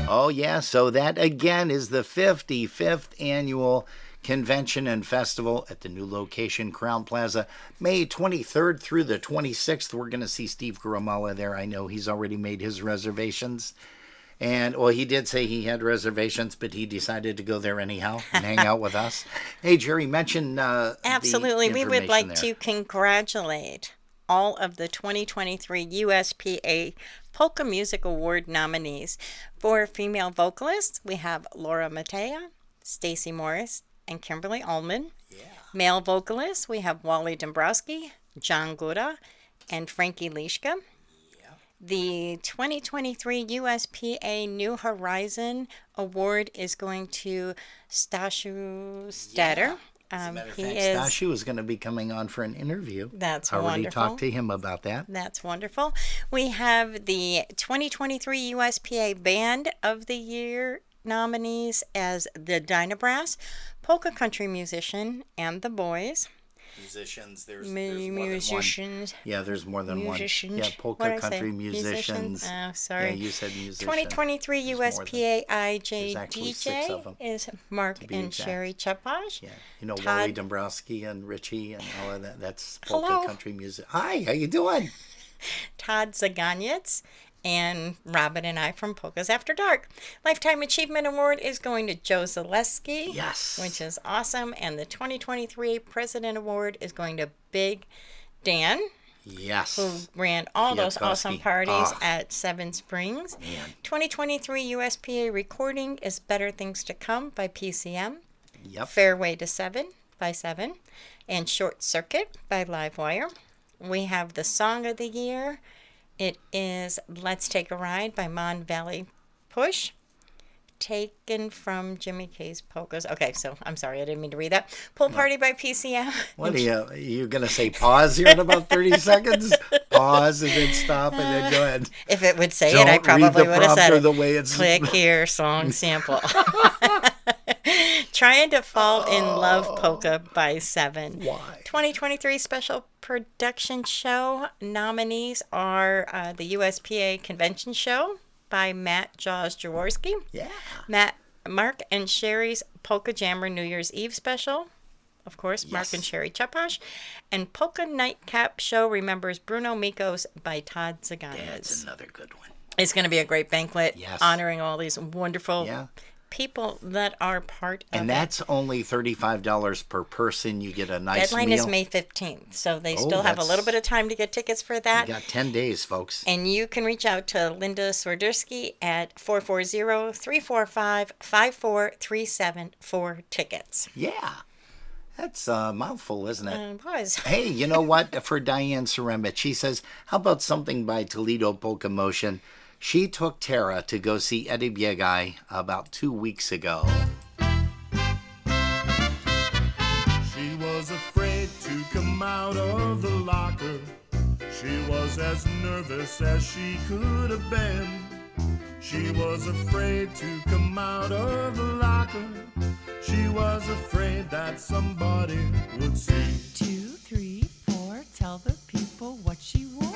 Oh, yeah, so that again is the 55th annual Convention and Festival at the new location, Crown Plaza, May 23rd through the 26th. We're going to see Steve Gurumala there. I know he's already made his reservations. And, well, he did say he had reservations, but he decided to go there anyhow and hang out with us. Hey, Jerry, mention Absolutely. We would like to congratulate all of the 2023 USPA Polka Music Award nominees. For female vocalists, we have Laura Matea, Stacy Morris, and Kimberly Ullman. Yeah. Male vocalists, we have Wally Dombrowski, John Gura, and Frankie Lishka. The 2023 USPA New Horizon Award is going to Stashu Stetter. As a matter of fact, Stashu is going to be coming on for an interview. That's wonderful. I already wonderful. talked to him about that. That's wonderful. We have the 2023 USPA Band of the Year nominees as the Dynabrass, Polka Country Musician, and the Boys. Musicians, there's musicians. Yeah, there's more than musicians. one. Yeah, polka country musicians. Oh, sorry. Yeah, you said musicians. 2023 USPA IJ DJ is Mark and exact. Sherry Chepaj. Yeah, you know Wally Dombrowski and Richie and all of that. That's polka country music. Hi, how you doing? Todd Zaganitz. And Robin and I from Polkas After Dark. Lifetime Achievement Award is going to Joe Zaleski. Yes. Which is awesome. And the 2023 President Award is going to Big Dan. Yes. Who ran all those awesome parties at Seven Springs. Man. 2023 USPA Recording is Better Things to Come by PCM. Yep. Fairway to Seven by Seven. And Short Circuit by Livewire. We have the Song of the Year. It is Let's Take a Ride by Mon Valley Push, taken from Jimmy K's Polkas. Okay, so I'm sorry, I didn't mean to read that. Pool Party by PCM. What are you going to say pause here in about 30 seconds? Pause and then stop and then go ahead. If it would say it, I probably would have said it. The way it's... Click here, song sample. Trying to Fall in Love Polka by Seven. Why? 2023 Special Production Show nominees are the USPA Convention Show by Matt Jaws Jaworski. Yeah. Mark and Sherry's Polka Jammer New Year's Eve Special. Of course, yes. Mark and Sherry Chepash. And Polka Nightcap Show remembers Bruno Mikos by Todd Zaganitz. That's another good one. It's going to be a great banquet, yes. Honoring all these wonderful people that are part of it. And that's only $35 per person. You get a nice Deadline meal. is May 15th, so they still have a little bit of time to get tickets for that. You got 10 days, folks. And you can reach out to Linda Swiderski at 440-345-5437 for tickets. Yeah. That's a mouthful, isn't it? It was. Hey, you know what? For Diane Ceremit, she says, how about something by Toledo Polka Motion? She took Tara to go see Eddie Biegai about 2 weeks ago. She was afraid to come out of the locker. She was as nervous as she could have been. She was afraid to come out of the locker. She was afraid that somebody would see. 2, 3, 4, tell the people what she wore.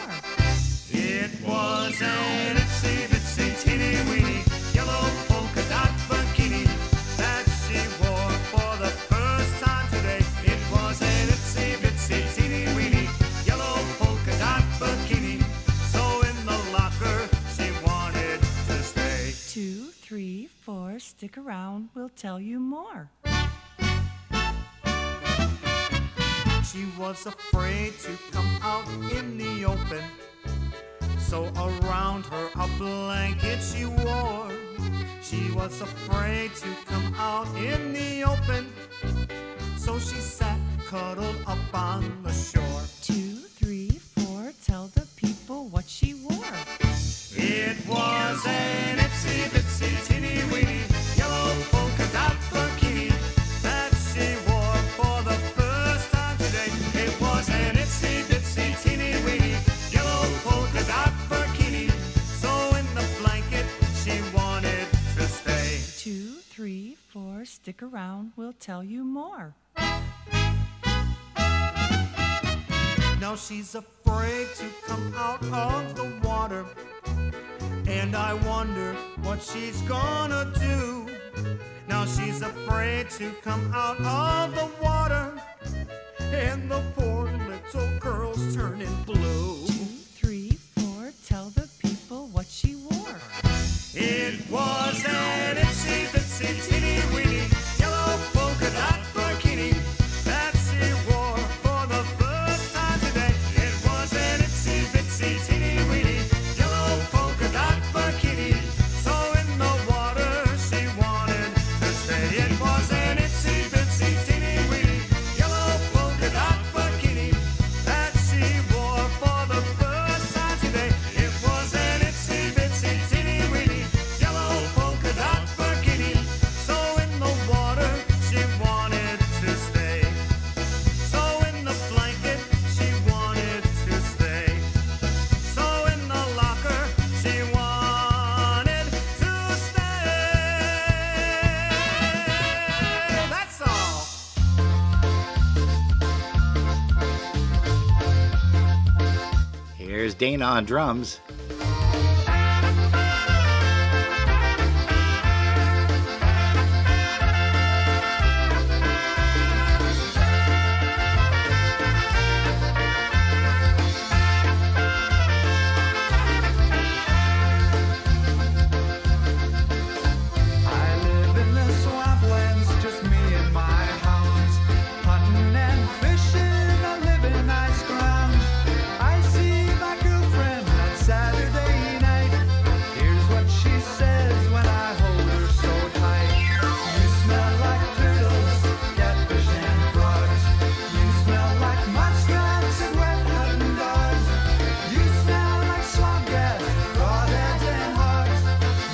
It was an itsy bitsy teeny weeny yellow polka dot bikini that she wore for the first time today. It was an itsy bitsy teeny weeny yellow polka dot bikini. So in the locker she wanted to stay. 2, 3, 4, stick around, we'll tell you more. She was afraid to come out in the open, so around her a blanket she wore. She was afraid to come out in the open, so she sat cuddled up on the shore. 2, 3, 4, tell the people what she wore. It was an itsy bitsy teeny weeny yellow polka dot bikini that she wore for the first time today. It was an itsy bitsy teeny weeny yellow polka dot bikini. So in the blanket she wanted to stay. 2, 3, 4, stick around, we'll tell you more. Now she's afraid to come out of the water, and I wonder what she's gonna do. Now she's afraid to come out of the water, and the poor little girl's turning blue. 2, 3, 4, tell the people what she wore. It was an itsy bitsy teeny weeny yellow polka dot bikini that she wore for the first time today. It was an itsy bitsy teeny weeny yellow polka dot bikini. So in the water she wanted to stay. It was an itsy bitsy teeny weeny yellow polka dot bikini that she wore for the first time today. It was an itsy bitsy teeny weeny yellow polka dot bikini. So in the water she wanted to stay. So in the blanket she wanted to stay. So in the locker she wanted to stay. That's all. Here's Dana on drums. I live in the swamplands, just me and my hounds, hunting and fishing, a living I scrounge. I see my girlfriend on Saturday night. Here's what she says when I hold her so tight. You smell like turtles, catfish and frogs. You smell like muskrats and wet hunting dogs. You smell like swamp gas, crawdads and hogs.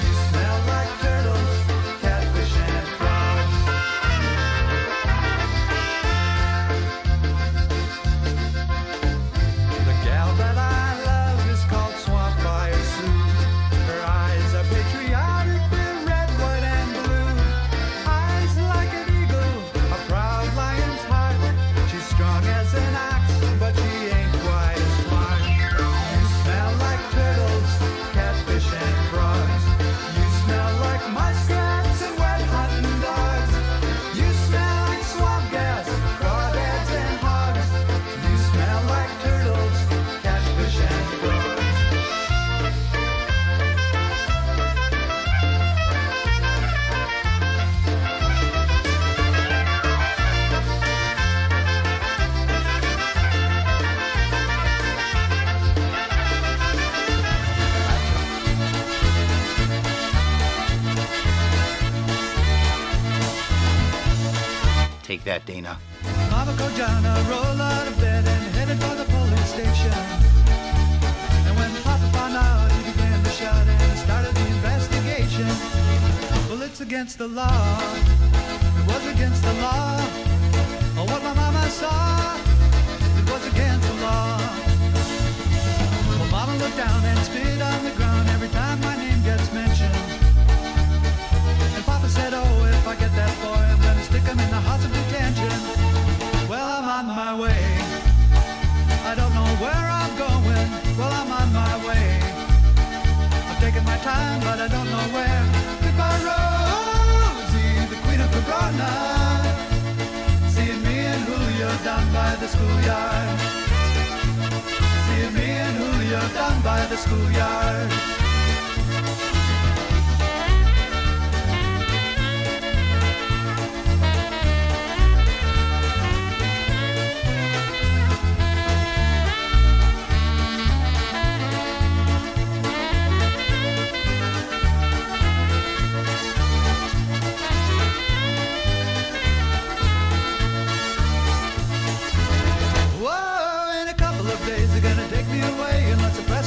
You smell like turtles, catfish and frogs. The gal that I love is called Swamp Fire Sue. Her eyes are patriotic, they're red, white, and blue. Eyes like an eagle, a proud lion's heart. She's strong as an ox, but she ain't quite as smart. You smell like turtles, catfish and frogs. You smell like muskrats and wet hunting dogs. You smell like swamp gas, crawdads and hogs. You smell like turtles, catfish and frogs. Take that, Dana. Mama go down, roll out of bed and headed for the police station. And when Papa found out, he began to shout, what's against the law? It was against the law. Oh, what my mama saw, it was against the law. Well, mama looked down and spit on the ground every time my name gets mentioned. And papa said, oh, if I get that boy, I'm gonna stick him in the house of detention. Well, I'm on my way. I don't know where I'm going. Well, I'm on my way. I'm taking my time, but I don't know where. Goodbye, Rosie, the queen of Corona. Seeing me and Julio down by the schoolyard. Seeing me and Julio down by the schoolyard.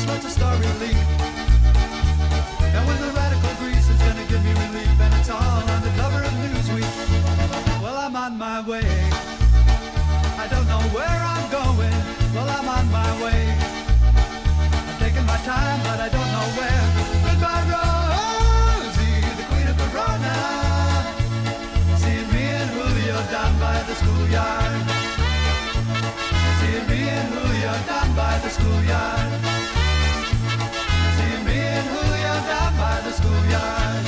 Lets a story leak. And when the radical grease is gonna give me relief, and it's all on the cover of Newsweek. Well, I'm on my way. I don't know where I'm going. Well, I'm on my way. I'm taking my time, but I don't know where. Goodbye, Rosie, the queen of Corona. Seeing me and Julio down by the schoolyard. Seeing me and Julio down by the schoolyard. Down by the schoolyard.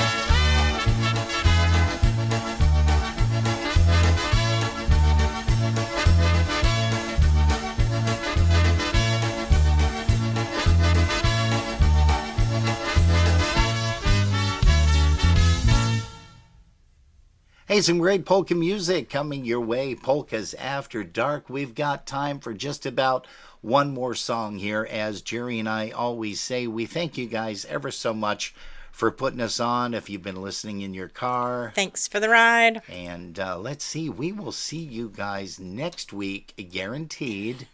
Hey, some great polka music coming your way. Polkas After Dark. We've got time for just about one more song here. As Jerry and I always say, we thank you guys ever so much for putting us on. If you've been listening in your car, thanks for the ride. And let's see, we will see you guys next week, guaranteed,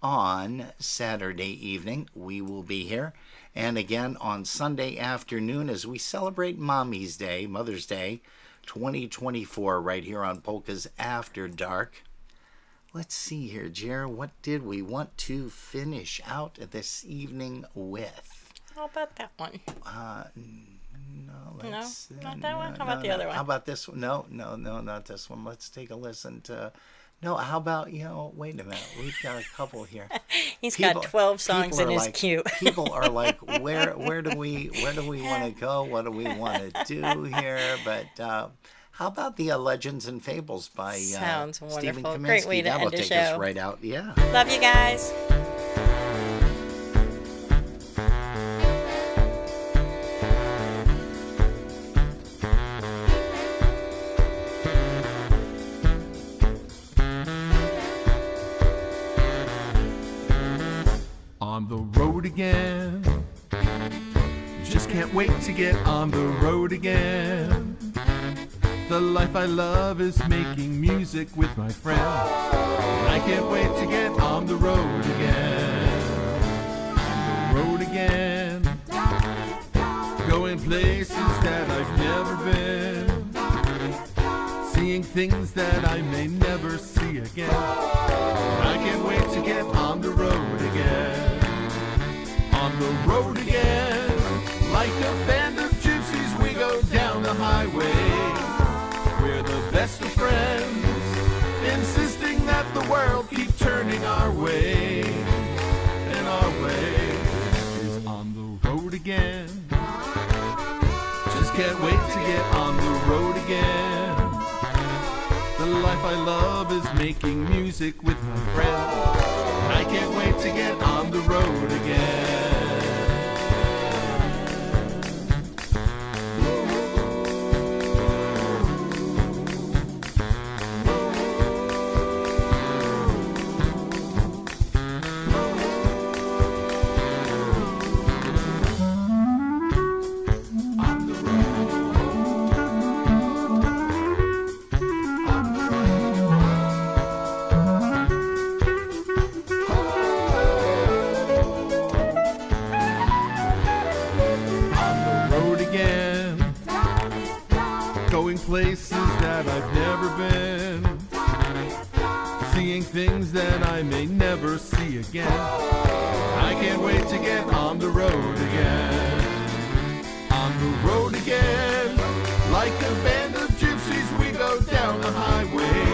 on Saturday evening. We will be here. And again on Sunday afternoon as we celebrate Mommy's Day, Mother's Day 2024, right here on Polkas After Dark. Let's see here, Jer, what did we want to finish out this evening with? How about that one? No, let's... No, not that one? How about the other one? How about this one? No, not this one. Let's take a listen to... No, how about, wait a minute. We've got a couple here. He's got 12 songs in his queue. People are like, where do we want to go? What do we want to do here? But how about the Legends and Fables by Sounds wonderful. Stephen Kaminsky? Great way to that end will the take show. us right out. Yeah. Love you guys. On the road again. Just can't wait to get on the road again. The life I love is making music with my friends. I can't wait to get on the road again. On the road again. Going places that I've never been. Seeing things that I may never see again. I can't wait to get on the road again. On the road again, like a band of gypsies we go down the highway. We're the best of friends, insisting that the world keep turning our way. And our way is on the road again. Just can't wait to get on the road again. The life I love is making music with my friends. I can't wait to get on the road again. never been, seeing things that I may never see again. I can't wait to get on the road again. On the road again, like a band of gypsies we go down the highway.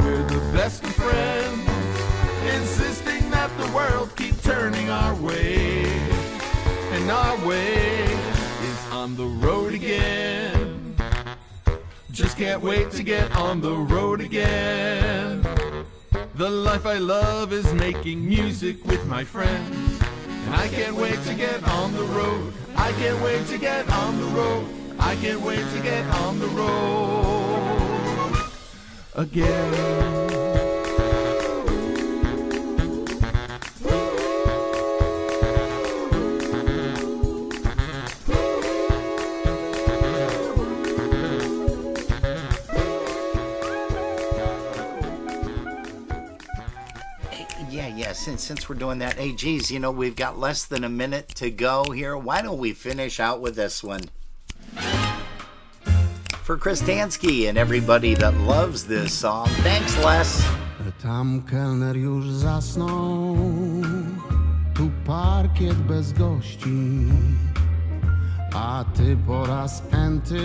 We're the best of friends, insisting that the world keep turning our way. And our way is on the road again. Just can't wait to get on the road again. The life I love is making music with my friends. And I can't wait to get on the road. I can't wait to get on the road. I can't wait to get on the road again. Since we're doing that, hey, geez, you know, we've got less than a minute to go here. Why don't we finish out with this one? For Chris Tansky and everybody that loves this song. Thanks, Les. Tam kelner już zasnął, tu parkiet bez gości, a ty po raz enty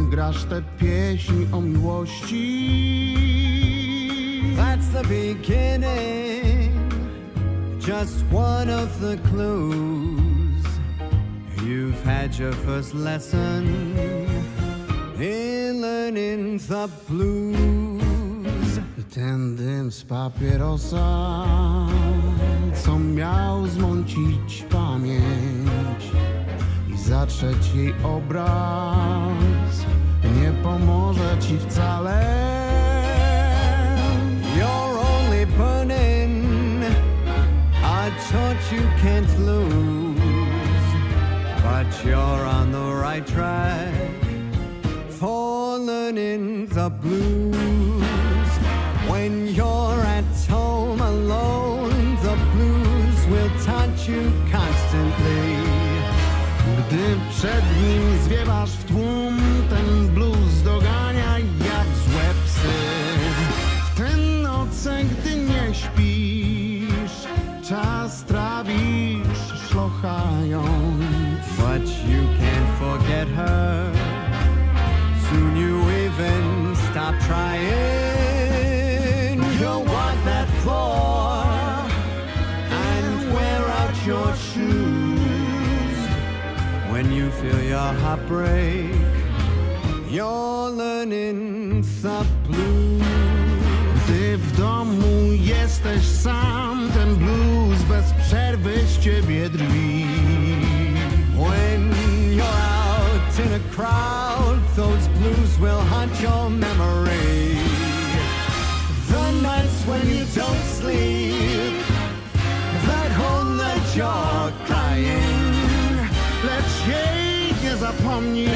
grasz tę pieśń o miłości. That's the beginning, just one of the clues. You've had your first lesson in learning the blues. Ten dym z papierosa, co miał zmącić pamięć i zatrzeć jej obraz, nie pomoże ci wcale. You're only burning a torch you can't lose, but you're on the right track for learning the blues. When you're at home alone, the blues will taunt you constantly. Gdy przed nim zwiewasz w tłum, ten blues dogania jak złe psy. W tę noce, gdy nie śpisz, czas trawisz szlochając. But you can't forget her, soon you even stop trying. You'll want that floor and wear out your shoes. When you feel your heart break, you're learning the blues. Gdy w domu jesteś sam, ten blues bez przerwy z ciebie drwi. When you're out in a crowd, those blues will haunt your memory. The nights when you don't sleep, that whole night you're crying. Lecz jej nie zapomnij,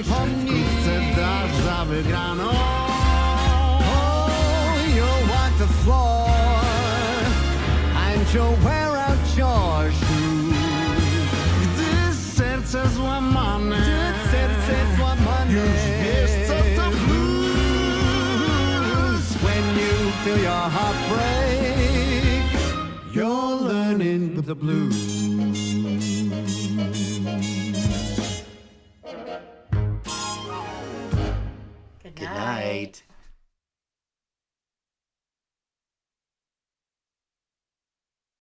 wkrótce dasz za wygraną. Oh, you'll walk the floor and you'll wear out your shoes. Gdy serce złamane, już wiesz co to blues. When you feel your heart break, you're learning the blues. Good night.